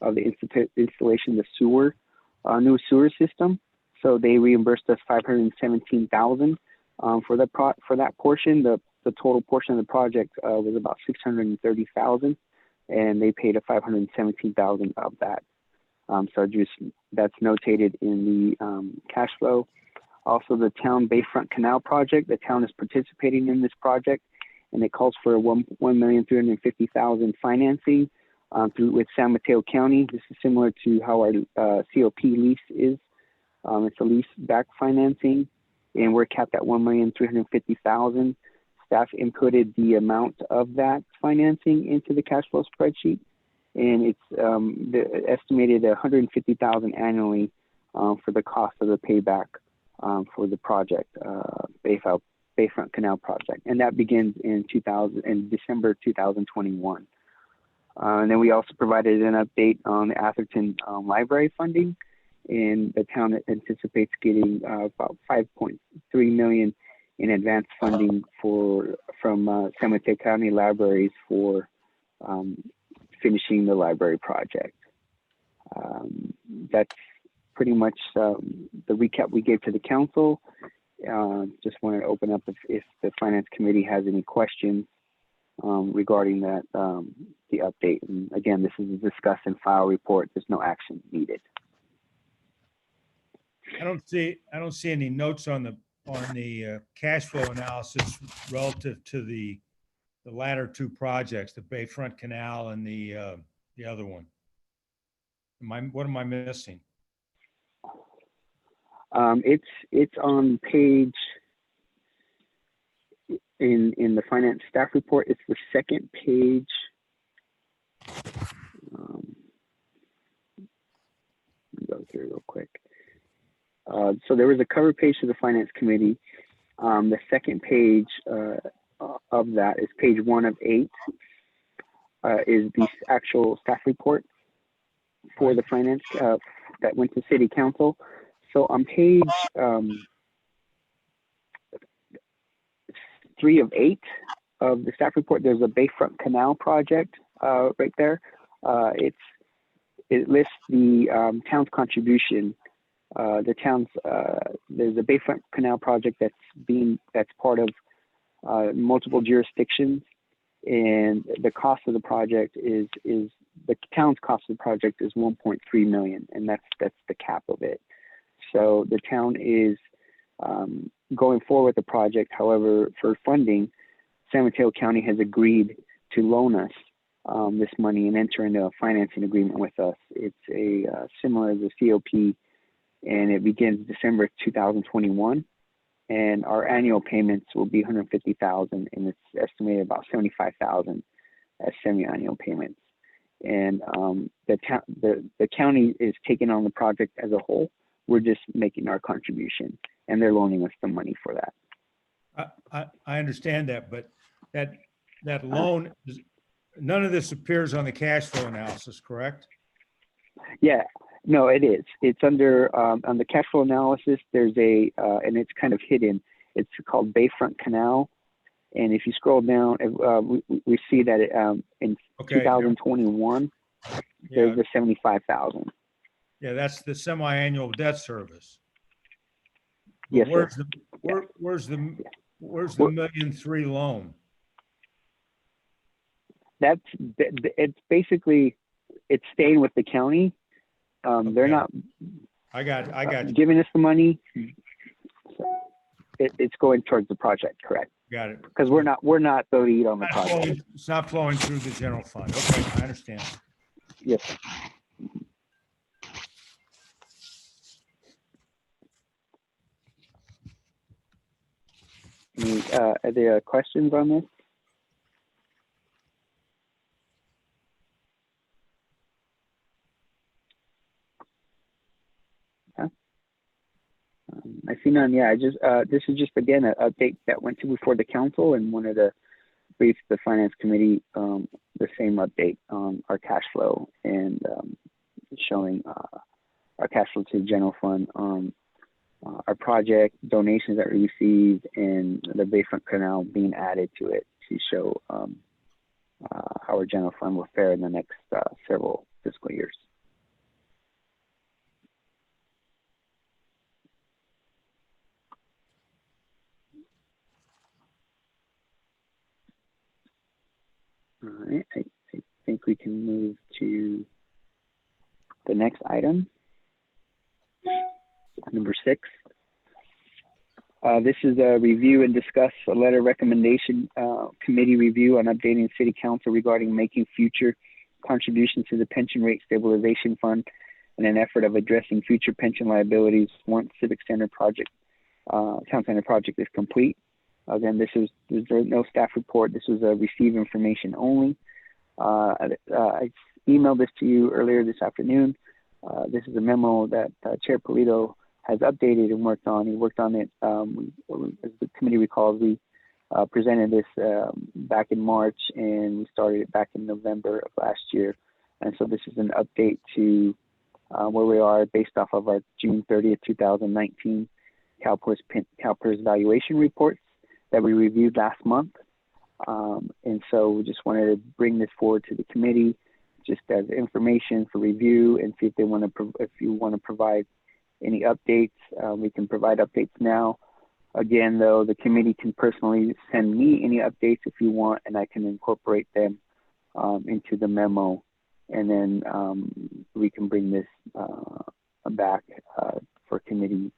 the installation of the new sewer system. So they reimbursed us $517,000 for that portion. The total portion of the project was about $630,000, and they paid $517,000 of that. So that's notated in the cash flow. Also, the town Bayfront Canal project. The town is participating in this project, and it calls for $1,350,000 financing with San Mateo County. This is similar to how our COP lease is. It's a lease-back financing, and we're capped at $1,350,000. Staff inputted the amount of that financing into the cash flow spreadsheet, and it's estimated $150,000 annually for the cost of the payback for the project, Bayfront Canal project, and that begins in December 2021. And then we also provided an update on the Atherton library funding, and the town anticipates getting about 5.3 million in advance funding from San Mateo County Libraries for finishing the library project. That's pretty much the recap we gave to the council. Just wanted to open up if the Finance Committee has any questions regarding that, the update. And again, this is a discuss and file report. There's no action needed. I don't see any notes on the cash flow analysis relative to the latter two projects, the Bayfront Canal and the other one. What am I missing? It's on page in the finance staff report. It's the second page. Let me go through real quick. So there was a cover page to the Finance Committee. The second page of that is page 1 of 8, is the actual staff report for the finance that went to City Council. So on page 3 of 8 of the staff report, there's a Bayfront Canal project right there. It lists the town's contribution. There's a Bayfront Canal project that's part of multiple jurisdictions, and the cost of the project is the town's cost of the project is 1.3 million, and that's the cap of it. So the town is going forward with the project. However, for funding, San Mateo County has agreed to loan us this money and enter into a financing agreement with us. It's similar to the COP, and it begins December 2021. And our annual payments will be $150,000, and it's estimated about $75,000 as semi-annual payments. And the county is taking on the project as a whole. We're just making our contribution, and they're loaning us the money for that. I understand that, but that loan, none of this appears on the cash flow analysis, correct? Yeah, no, it is. It's under on the cash flow analysis. There's and it's kind of hidden. It's called Bayfront Canal, and if you scroll down, we see that in 2021, there's the 75,000. Yeah, that's the semi-annual debt service. Yes, where's sir. Where's the $1.3 million loan? It's basically it's staying with the county. They're not. I got you. Giving us the money. So it's going towards the project, correct? Got it. Because we're not the lead on the project. It's not flowing through the general fund. Okay, I understand. Yes, sir. Are there questions on this? I see none. Yeah, this is just again an update that went to before the council, and wanted to brief the finance committee the same update on our cash flow and showing our cash flow to the general fund on our project donations that we received, and the Bayfront Canal being added to it to show how our general fund will fare in the next several fiscal years. All right, I think we can move to the next item, number 6. This is a review and discuss a letter recommendation committee review on updating City Council regarding making future contributions to the Pension Rate Stabilization Fund in an effort of addressing future pension liabilities once Civic Center project, Town Center project is complete. Again, there's no staff report. This was a receive information only. I emailed this to you earlier this afternoon. This is a memo that Chair Polito has updated and worked on. He worked on it, as the committee recalls, we presented this back in March, and we started it back in November of last year. And so this is an update to where we are based off of our June 30th, 2019 CalPERS valuation reports that we reviewed last month. And so we just wanted to bring this forward to the committee just as information for review, and see if you want to provide any updates. We can provide updates now. Again, though, the committee can personally send me any updates if you want, and I can incorporate them into the memo, and then we can bring this back for committee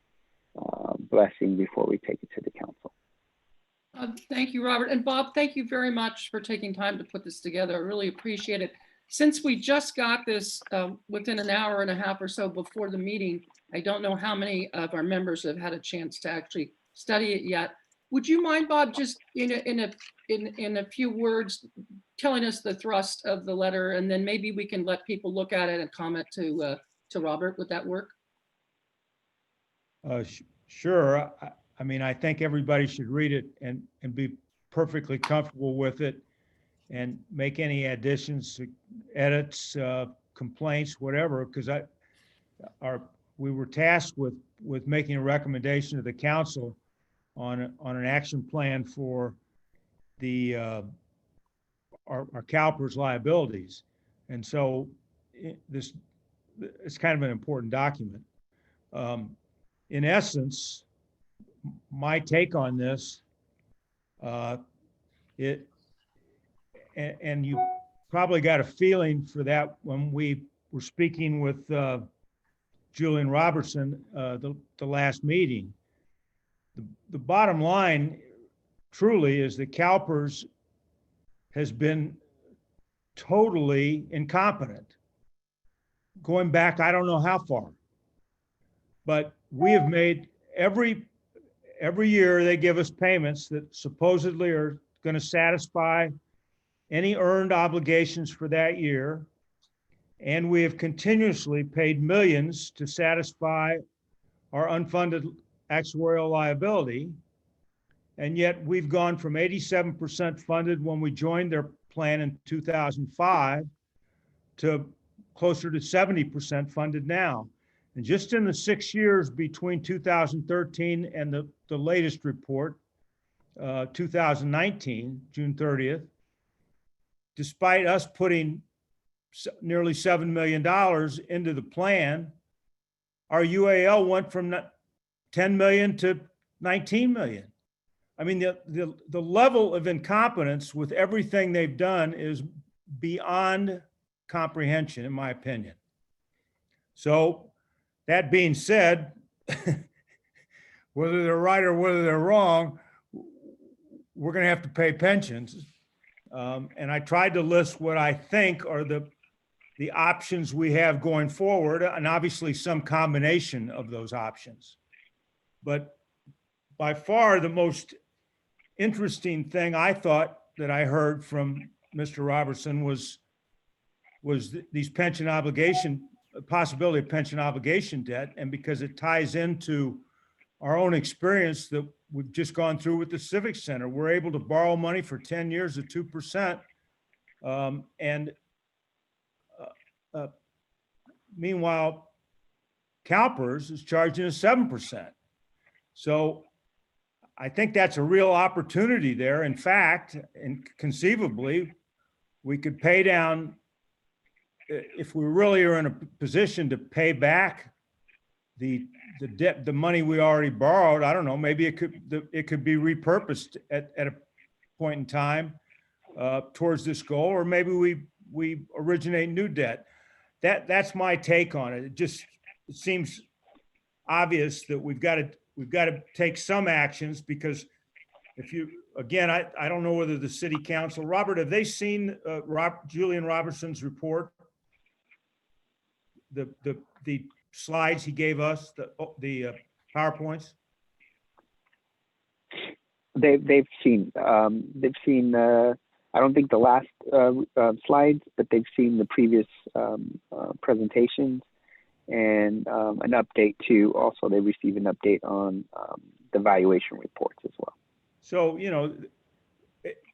blessing before we take it to the council. Thank you, Robert. And Bob, thank you very much for taking time to put this together. I really appreciate it. Since we just got this within an hour and a half or so before the meeting, I don't know how many of our members have had a chance to actually study it yet. Would you mind, Bob, just in a few words, telling us the thrust of the letter, and then maybe we can let people look at it and comment to Robert? Would that work? Sure. I mean, I think everybody should read it and be perfectly comfortable with it, and make any additions, edits, complaints, whatever, because we were tasked with making a recommendation to the council on an action plan for the our CalPERS liabilities, and so it's kind of an important document. In essence, my take on this, and you probably got a feeling for that when we were speaking with Julian Robertson the last meeting. The bottom line truly is that CalPERS has been totally incompetent, going back I don't know how far, but we have made every year they give us payments that supposedly are going to satisfy any earned obligations for that year. And we have continuously paid millions to satisfy our unfunded actuarial liability. And yet we've gone from 87% funded when we joined their plan in 2005 to closer to 70% funded now. And just in the 6 years between 2013 and the latest report, 2019, June 30th, despite us putting nearly $7 million into the plan, our UAL went from 10 million to 19 million. I mean, the level of incompetence with everything they've done is beyond comprehension, in my opinion. So that being said, whether they're right or whether they're wrong, we're going to have to pay pensions. And I tried to list what I think are the options we have going forward, and obviously some combination of those options. But by far the most interesting thing I thought that I heard from Mr. Robertson was these pension obligation, possibility of pension obligation debt. And because it ties into our own experience that we've just gone through with the Civic Center, we're able to borrow money for 10 years at 2%. Meanwhile, CalPERS is charging us 7%. So I think that's a real opportunity there. In fact, and conceivably, we could pay down, if we really are in a position to pay back the debt, the money we already borrowed. I don't know, maybe it could be repurposed at a point in time towards this goal, or maybe we originate new debt. That's my take on it. It seems obvious that we've got to take some actions, because if you, again, I don't know whether the city council, Robert, have they seen Julian Robertson's report? The slides he gave us, the PowerPoints? They've seen I don't think the last slides, but they've seen the previous presentations, and an update too. Also, they received an update on the valuation reports as well. So,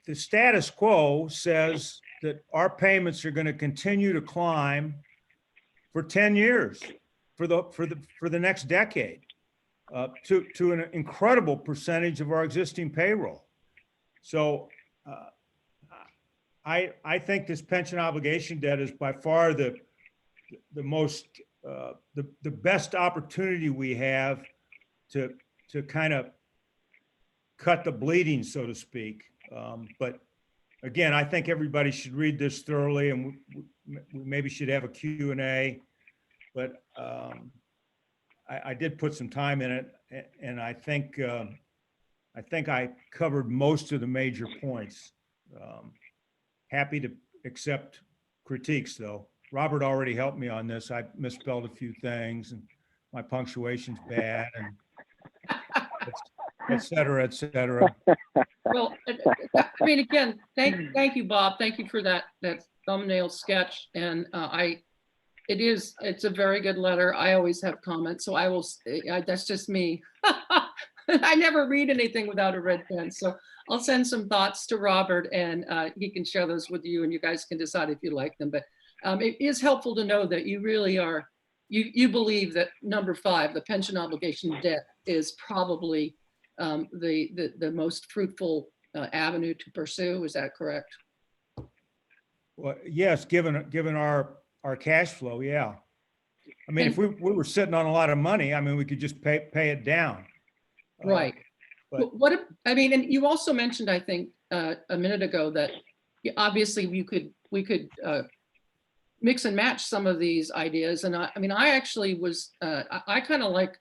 the status quo says that our payments are going to continue to climb for 10 years, for the next decade, to an incredible percentage of our existing payroll. So I think this pension obligation debt is by far the most the best opportunity we have to kind of cut the bleeding, so to speak. But again, I think everybody should read this thoroughly, and we maybe should have a Q&A. But I did put some time in it, and I think I covered most of the major points. Happy to accept critiques, though. Robert already helped me on this. I misspelled a few things, and my punctuation's bad, and et cetera, et cetera. Well, I mean, again, thank you, Bob. Thank you for that thumbnail sketch. And it's a very good letter. I always have comments, so that's just me. I never read anything without a red pen. So I'll send some thoughts to Robert, and he can share those with you, and you guys can decide if you like them. But it is helpful to know that you really are, you believe that number 5, the pension obligation debt, is probably the most fruitful avenue to pursue. Is that correct? Well, yes, given our cash flow, yeah. I mean, if we were sitting on a lot of money, I mean, we could just pay it down. Right. But I mean, and you also mentioned, I think, a minute ago that obviously we could mix and match some of these ideas. And I mean, I actually was, I kind of like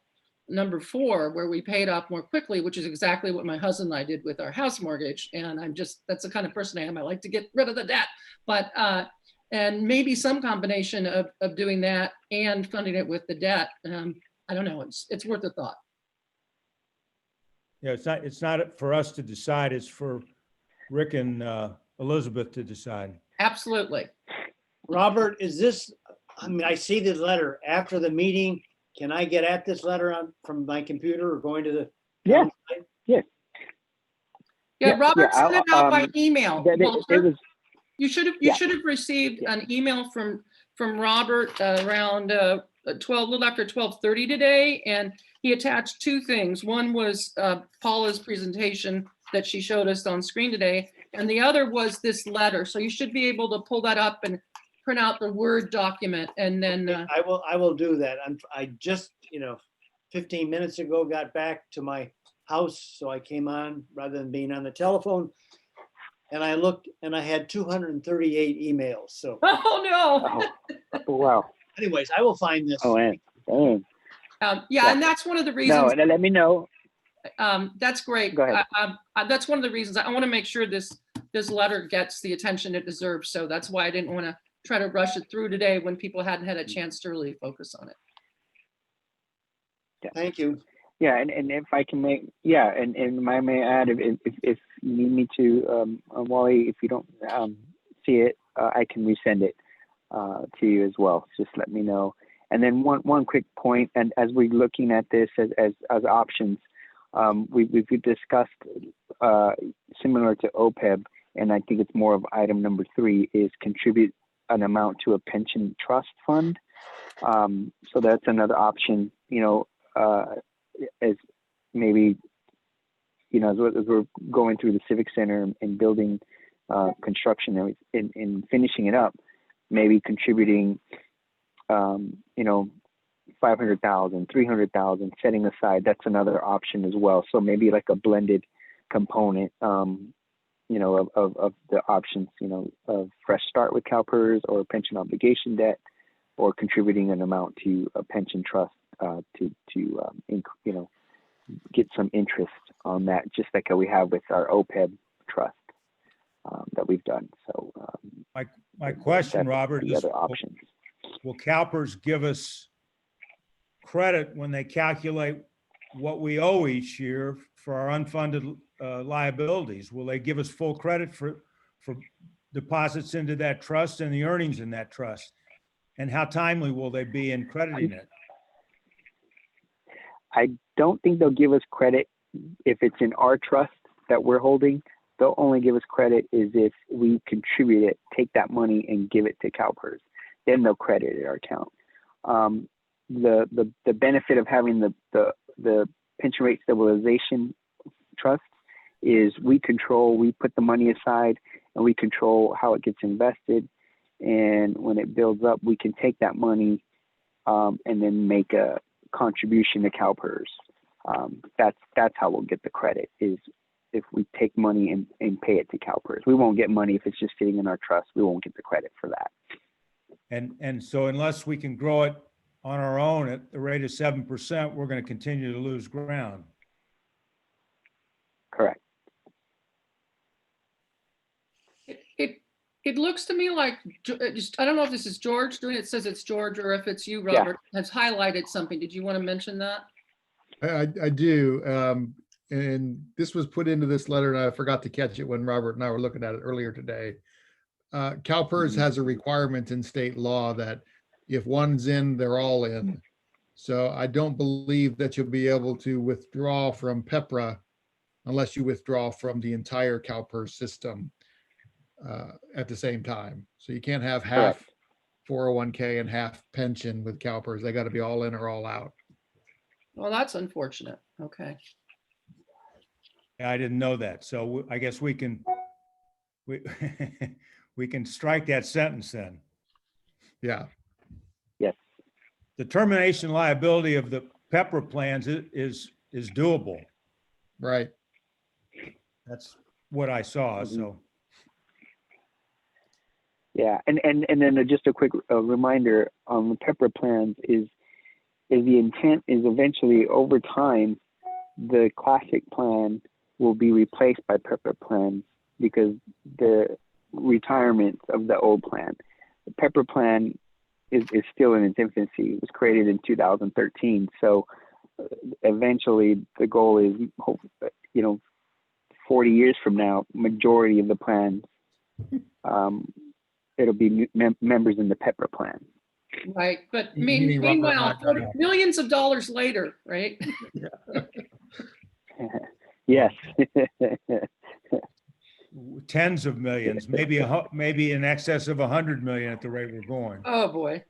number 4, where we paid off more quickly, which is exactly what my husband and I did with our house mortgage. And that's the kind of person I am. I like to get rid of the debt, but, and maybe some combination of doing that and funding it with the debt. I don't know, it's worth a thought. yeah, it's not for us to decide. It's for Rick and Elizabeth to decide. Absolutely. Robert, is this, I mean, I see the letter after the meeting. Can I get at this letter from my computer or going to the? Yeah. website? Yes. Yeah, Robert yeah, sent it out by email. It Walter. was, You should have received an email from Robert around 12, little after 12:30 today, and he attached 2 things. One was Paula's presentation that she showed us on screen today, and the other was this letter. So you should be able to pull that up and print out the Word document, and then I will do that. I just 15 minutes ago got back to my house, so I came on rather than being on the telephone. And I looked, and I had 238 emails. So. Oh no! oh wow. Anyways, I will find this. Oh, and yeah, and that's one of the reasons. no, and let me know. That's great. Go ahead. That's one of the reasons I want to make sure this letter gets the attention it deserves. So that's why I didn't want to try to rush it through today when people hadn't had a chance to really focus on it. Yeah. Thank you. Yeah, and if I can make, and I may add, if you need me to, Wally, if you don't see it, I can resend it to you as well. Just let me know. And then one quick point, and as we're looking at this as options, we've discussed similar to OPEB, and I think it's more of item number 3 is contribute an amount to a pension trust fund. So that's another option, as maybe, as we're going through the Civic Center and building construction and finishing it up, maybe contributing, 500,000, 300,000, setting aside, that's another option as well. So maybe like a blended component, of the options, of fresh start with CalPERS or pension obligation debt, or contributing an amount to a pension trust to get some interest on that, just like we have with our OPEB trust that we've done. So my question, Robert, the is other options. Will CalPERS give us credit when they calculate what we owe each year for our unfunded liabilities? Will they give us full credit for deposits into that trust and the earnings in that trust? And how timely will they be in crediting it? I don't think they'll give us credit if it's in our trust that we're holding. they'll only give us credit is if we contribute it, take that money and give it to CalPERS. Then they'll credit our account. The benefit of having the pension rate stabilization trust is we put the money aside and we control how it gets invested. And when it builds up, we can take that money and then make a contribution to CalPERS. That's how we'll get the credit, is if we take money and pay it to CalPERS. We won't get money if it's just sitting in our trust. We won't get the credit for that. And so unless we can grow it on our own at the rate of 7%, we're going to continue to lose ground. Correct. It looks to me like, I don't know if this is George doing it. It says it's George, or if it's you, Robert, has highlighted something. Did you want to mention that? I do. And this was put into this letter, and I forgot to catch it when Robert and I were looking at it earlier today. CalPERS has a requirement in state law that if one's in, they're all in. So I don't believe that you'll be able to withdraw from PEPRA unless you withdraw from the entire CalPERS system at the same time. So you can't have half 401k and half pension with CalPERS. They got to be all in or all out. Well, that's unfortunate. Okay. I didn't know that. So I guess we can strike that sentence then. Yeah. Yes. The termination liability of the PEPRA plans is doable. Right. That's what I saw. Mm-hmm. So. Yeah, and then just a quick reminder on the PEPRA plans is the intent is eventually over time, the classic plan will be replaced by PEPRA plans because the retirement of the old plan. The PEPRA plan is still in its infancy. It was created in 2013. So eventually the goal is, 40 years from now, majority of the plans, it'll be members in the PEPRA plan. Right, but Meaning meanwhile, Robert, millions of dollars later, right? Yes. Tens of millions, maybe in excess of 100 million at the rate we're going. Oh, boy.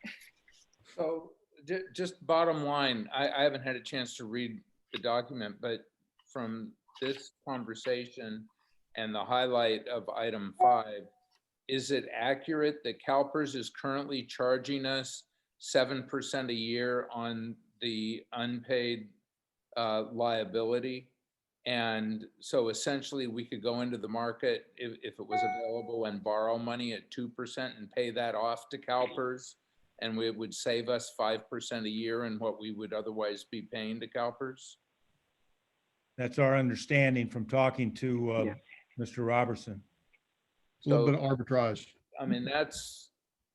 So just bottom line, I haven't had a chance to read the document, but from this conversation and the highlight of item 5, is it accurate that CalPERS is currently charging us 7% a year on the unpaid liability? And so essentially we could go into the market if it was available and borrow money at 2% and pay that off to CalPERS, and it would save us 5% a year in what we would otherwise be paying to CalPERS? That's our understanding from talking to Mr. Robertson. A little bit of arbitrage. I mean, that's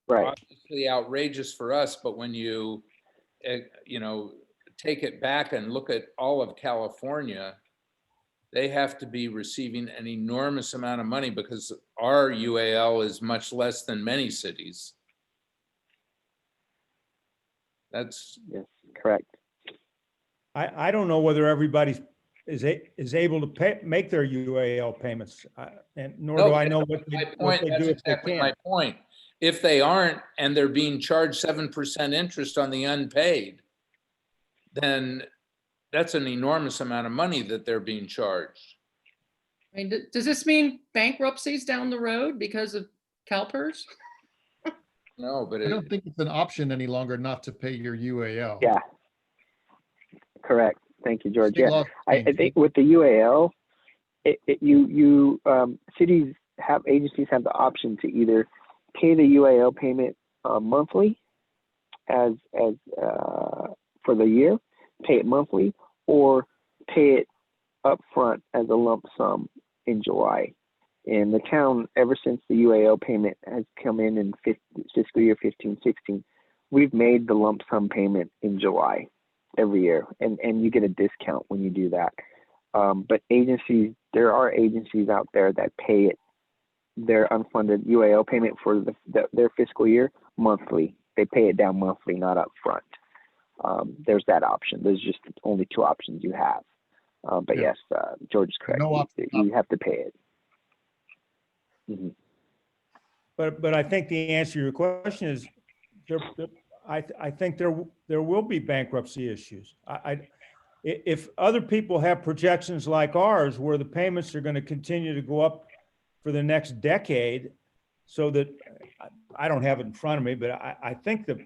Right. obviously outrageous for us, but when you, take it back and look at all of California, they have to be receiving an enormous amount of money because our UAL is much less than many cities. That's correct. I don't know whether everybody is able to make their UAL payments, and nor do I know what they do if they can't. My point. If they aren't and they're being charged 7% interest on the unpaid, then that's an enormous amount of money that they're being charged. I mean, does this mean bankruptcies down the road because of CalPERS? No, but I don't think it's an option any longer not to pay your UAL. Yeah. Correct. Thank you, George. State Yeah, law I think with the UAL, cities agencies have the option to either pay the UAL payment monthly, as for the year, pay it monthly, or pay it upfront as a lump sum in July. And the town, ever since the UAL payment has come in fiscal year 15-16, we've made the lump sum payment in July every year, and you get a discount when you do that. But there are agencies out there that pay it, their unfunded UAL payment for their fiscal year monthly. They pay it down monthly, not upfront. There's that option. There's just only 2 options you have. But yes, George is correct. No option. You have to pay it. Mhm. But I think the answer to your question is I think there will be bankruptcy issues. If other people have projections like ours, where the payments are going to continue to go up for the next decade, so that I don't have it in front of me, but I think the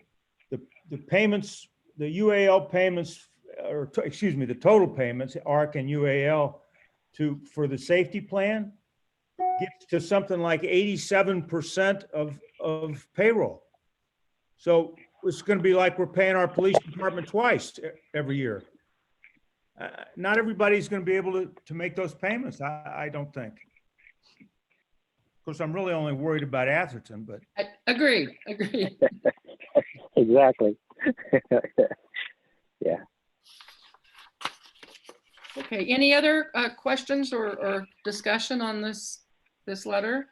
payments, the UAL payments, excuse me, the total payments, ARC and UAL for the safety plan gets to something like 87% of payroll. So it's going to be like we're paying our police department twice every year. Not everybody's going to be able to make those payments, I don't think. Of course, I'm really only worried about Atherton, but. Agreed. Exactly. Yeah. Okay, any other questions or discussion on this letter?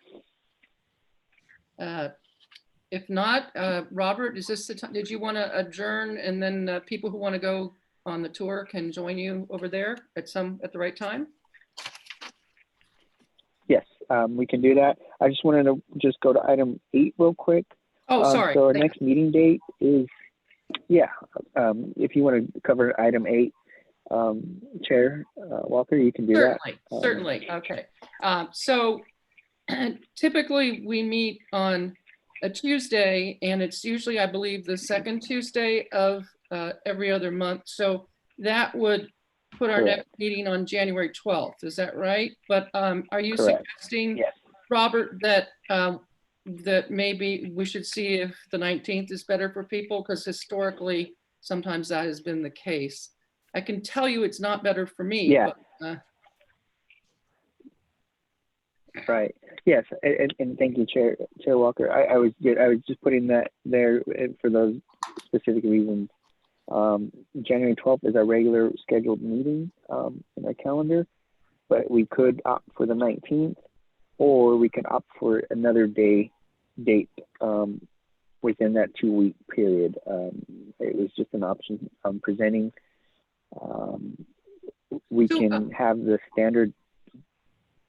If not, Robert, is this the time? Did you want to adjourn, and then people who want to go on the tour can join you over there at the right time? Yes, we can do that. I just wanted to just go to item 8 real quick. Oh, sorry. So our next meeting date is, if you want to cover item 8, Chair Walker, you can do that. Certainly. Okay. So typically we meet on a Tuesday, and it's usually, I believe, the second Tuesday of every other month. So that would put our next meeting on January 12th. Is that right? But are you suggesting, yes, Robert, that that maybe we should see if the 19th is better for people? Because historically, sometimes that has been the case. I can tell you it's not better for me. Yeah. But, right. Yes, and thank you, Chair Walker. I was just putting that there for those specific reasons. January 12th is our regular scheduled meeting in our calendar, but we could opt for the 19th, or we can opt for another date within that 2-week period. It was just an option I'm presenting. We can have the standard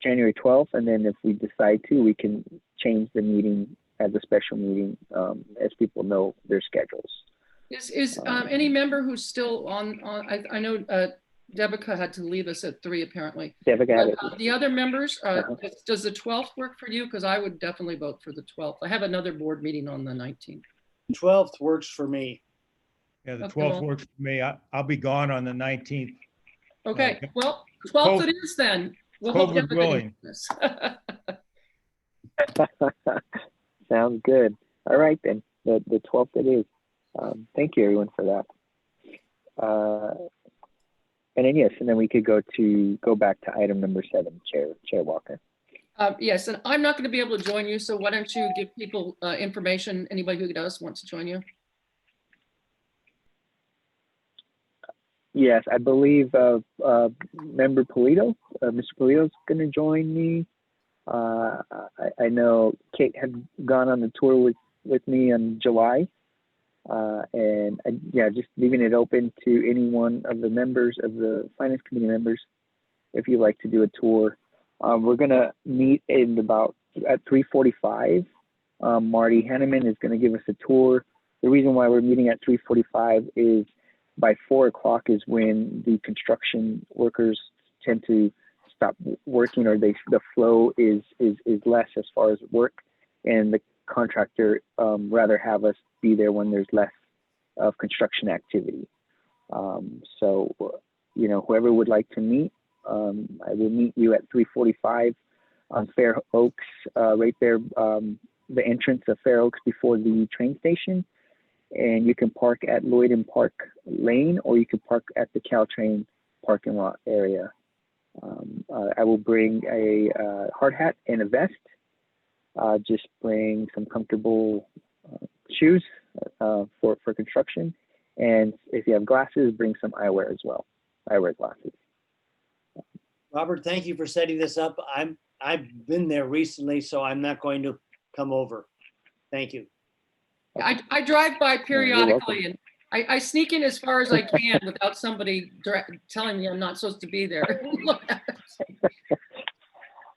January 12th, and then if we decide to, we can change the meeting as a special meeting as people know their schedules. Is any member who's still on I know Debica had to leave us at 3 apparently. Debica had it. The other members, does the 12th work for you? Because I would definitely vote for the 12th. I have another board meeting on the 19th. 12th works for me. Yeah, the 12th works for me. I'll be gone on the 19th. Okay, well, 12th it is then. We'll hope COVID willing. Sounds good. All right then, the 12th it is. Thank you everyone for that. And then yes, and then we could go back to item number 7, Chair Walker. Yes, and I'm not going to be able to join you, so why don't you give people information, anybody who does wants to join you? Yes, I believe Member Polito, Mr. Polito's going to join me. I know Kate had gone on the tour with me in July. And just leaving it open to any one of the members of the Finance Committee members, if you'd like to do a tour. We're going to meet at 3:45. Marty Henneman is going to give us a tour. The reason why we're meeting at 3:45 is by 4 o'clock is when the construction workers tend to stop working, or the flow is less as far as work, and the contractor rather have us be there when there's less of construction activity. So, whoever would like to meet, I will meet you at 3:45 on Fair Oaks, right there, the entrance of Fair Oaks before the train station. And you can park at Lloyd and Park Lane, or you can park at the Caltrain parking lot area. I will bring a hard hat and a vest. Just bring some comfortable shoes for construction. And if you have glasses, bring some eyewear as well. Eyewear glasses. Robert, thank you for setting this up. I've been there recently, so I'm not going to come over. Thank you. I drive by periodically, and I sneak in as far as I can without somebody telling me I'm not supposed to be there.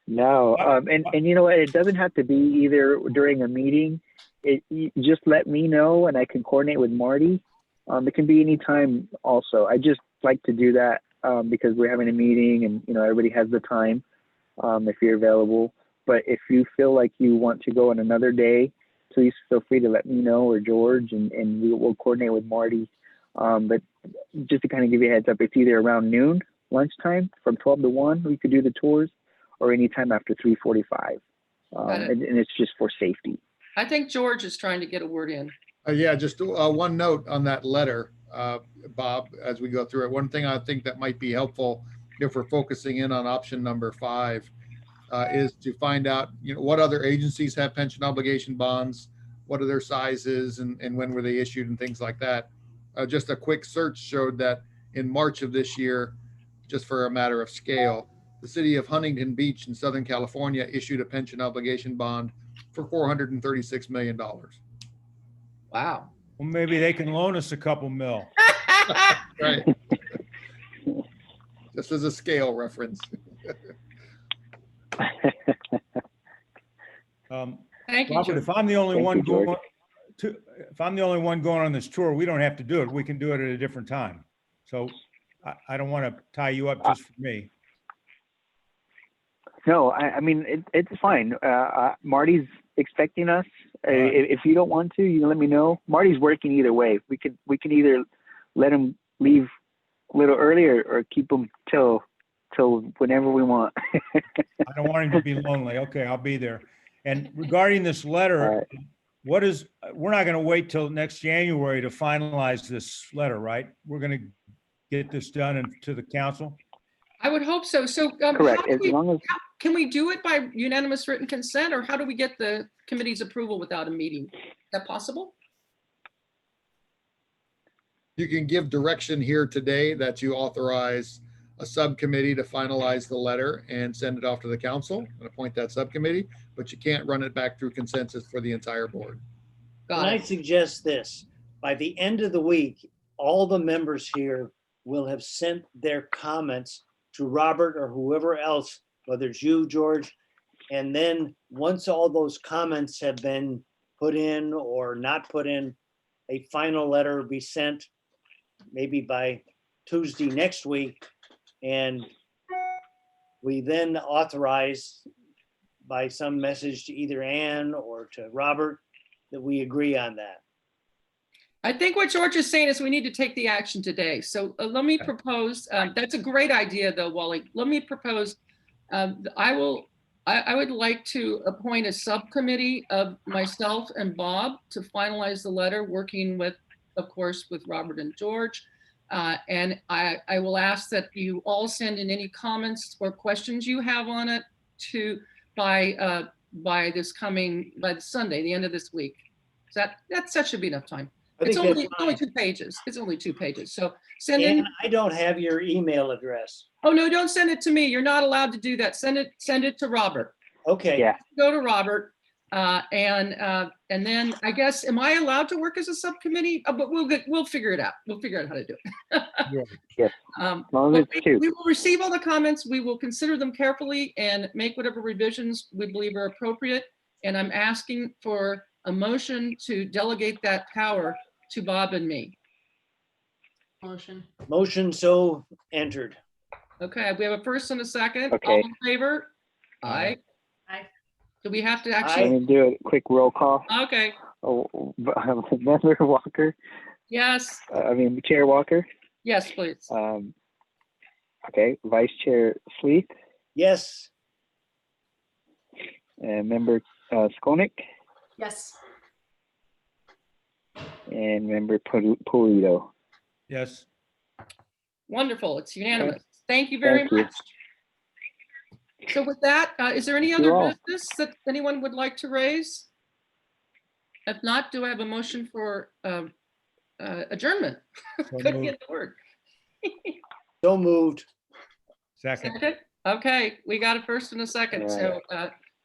No, and you know what? It doesn't have to be either during a meeting. You just let me know, and I can coordinate with Marty. It can be any time. Also, I just like to do that because we're having a meeting, and everybody has the time if you're available. But if you feel like you want to go on another day, please feel free to let me know or George, and we'll coordinate with Marty. But just to kind of give you a heads up, it's either around noon, lunchtime, from 12 to 1. We could do the tours, or anytime after 3:45, and it's just for safety. I think George is trying to get a word in. Yeah, just one note on that letter, Bob, as we go through it. One thing I think that might be helpful if we're focusing in on option number 5 is to find out, what other agencies have pension obligation bonds, what are their sizes, and when were they issued, and things like that. Just a quick search showed that in March of this year, just for a matter of scale, the city of Huntington Beach in Southern California issued a pension obligation bond for $436 million. Wow. Well, maybe they can loan us a couple mil. Right. Just as a scale reference. Thank you, Robert, George. if I'm the only Thank one you, George. going on this tour, we don't have to do it. We can do it at a different time. So I don't want to tie you up just for me. No, I mean it's fine. Marty's expecting us. Right. If you don't want to, you can let me know. Marty's working either way. We can either let him leave a little earlier or keep him till whenever we want. I don't want him to be lonely. Okay, I'll be there. And regarding this letter, we're not going to wait till next January to finalize this letter, right? We're going to get this done to the council. I would hope so. So Correct. As long as can we do it by unanimous written consent, or how do we get the committee's approval without a meeting? Is that possible? You can give direction here today that you authorize a subcommittee to finalize the letter and send it off to the council and appoint that subcommittee, but you can't run it back through consensus for the entire board. Can Got I it. suggest this? By the end of the week, all the members here will have sent their comments to Robert or whoever else, whether it's you, George. And then once all those comments have been put in or not put in, a final letter will be sent maybe by Tuesday next week. And we then authorize by some message to either Ann or to Robert that we agree on that. I think what George is saying is we need to take the action today. So let me propose, that's a great idea though, Wally. Let me propose, I would like to appoint a subcommittee of myself and Bob to finalize the letter, working with, of course, with Robert and George. And I will ask that you all send in any comments or questions you have on it by Sunday, the end of this week. That should be enough time. It's only 2 pages. It's only 2 pages. So send in. And I don't have your email address. Oh, no, don't send it to me. You're not allowed to do that. Send it to Robert. Okay. Yeah. Go to Robert. And then I guess, am I allowed to work as a subcommittee? But we'll figure it out. We'll figure out how to do it. Yes. As long as it's 2. We will receive all the comments. We will consider them carefully and make whatever revisions we believe are appropriate. And I'm asking for a motion to delegate that power to Bob and me. Motion so entered. Okay, we have a first and a second. Okay. All in favor? Aye. Aye. Do we have to Let actually? me do a quick roll call. Okay, Oh, Member Walker. yes, Chair Walker. yes, please. Okay, Vice Chair Sleeth Yes. and Member Skolnick Yes. and Member Polito. Yes. Wonderful, it's unanimous. Thank you very Thank you. much. So with that, is there any Thank you other all. business that anyone would like to raise? If not, do I have a motion for adjournment? So Couldn't moved. get the word. So moved. Second. Second? Okay, we got a first and a second. All So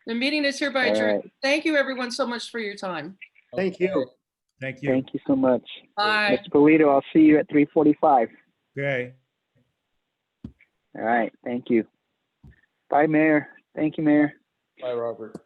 the meeting is hereby All adjourned. right. Thank you, everyone, so much for your time. Thank you. Thank you. Thank you so much. Bye. Mr. Polito, I'll see you at 3:45. Okay. All right. Thank you. Bye, Mayor. Thank you, Mayor. Bye, Robert.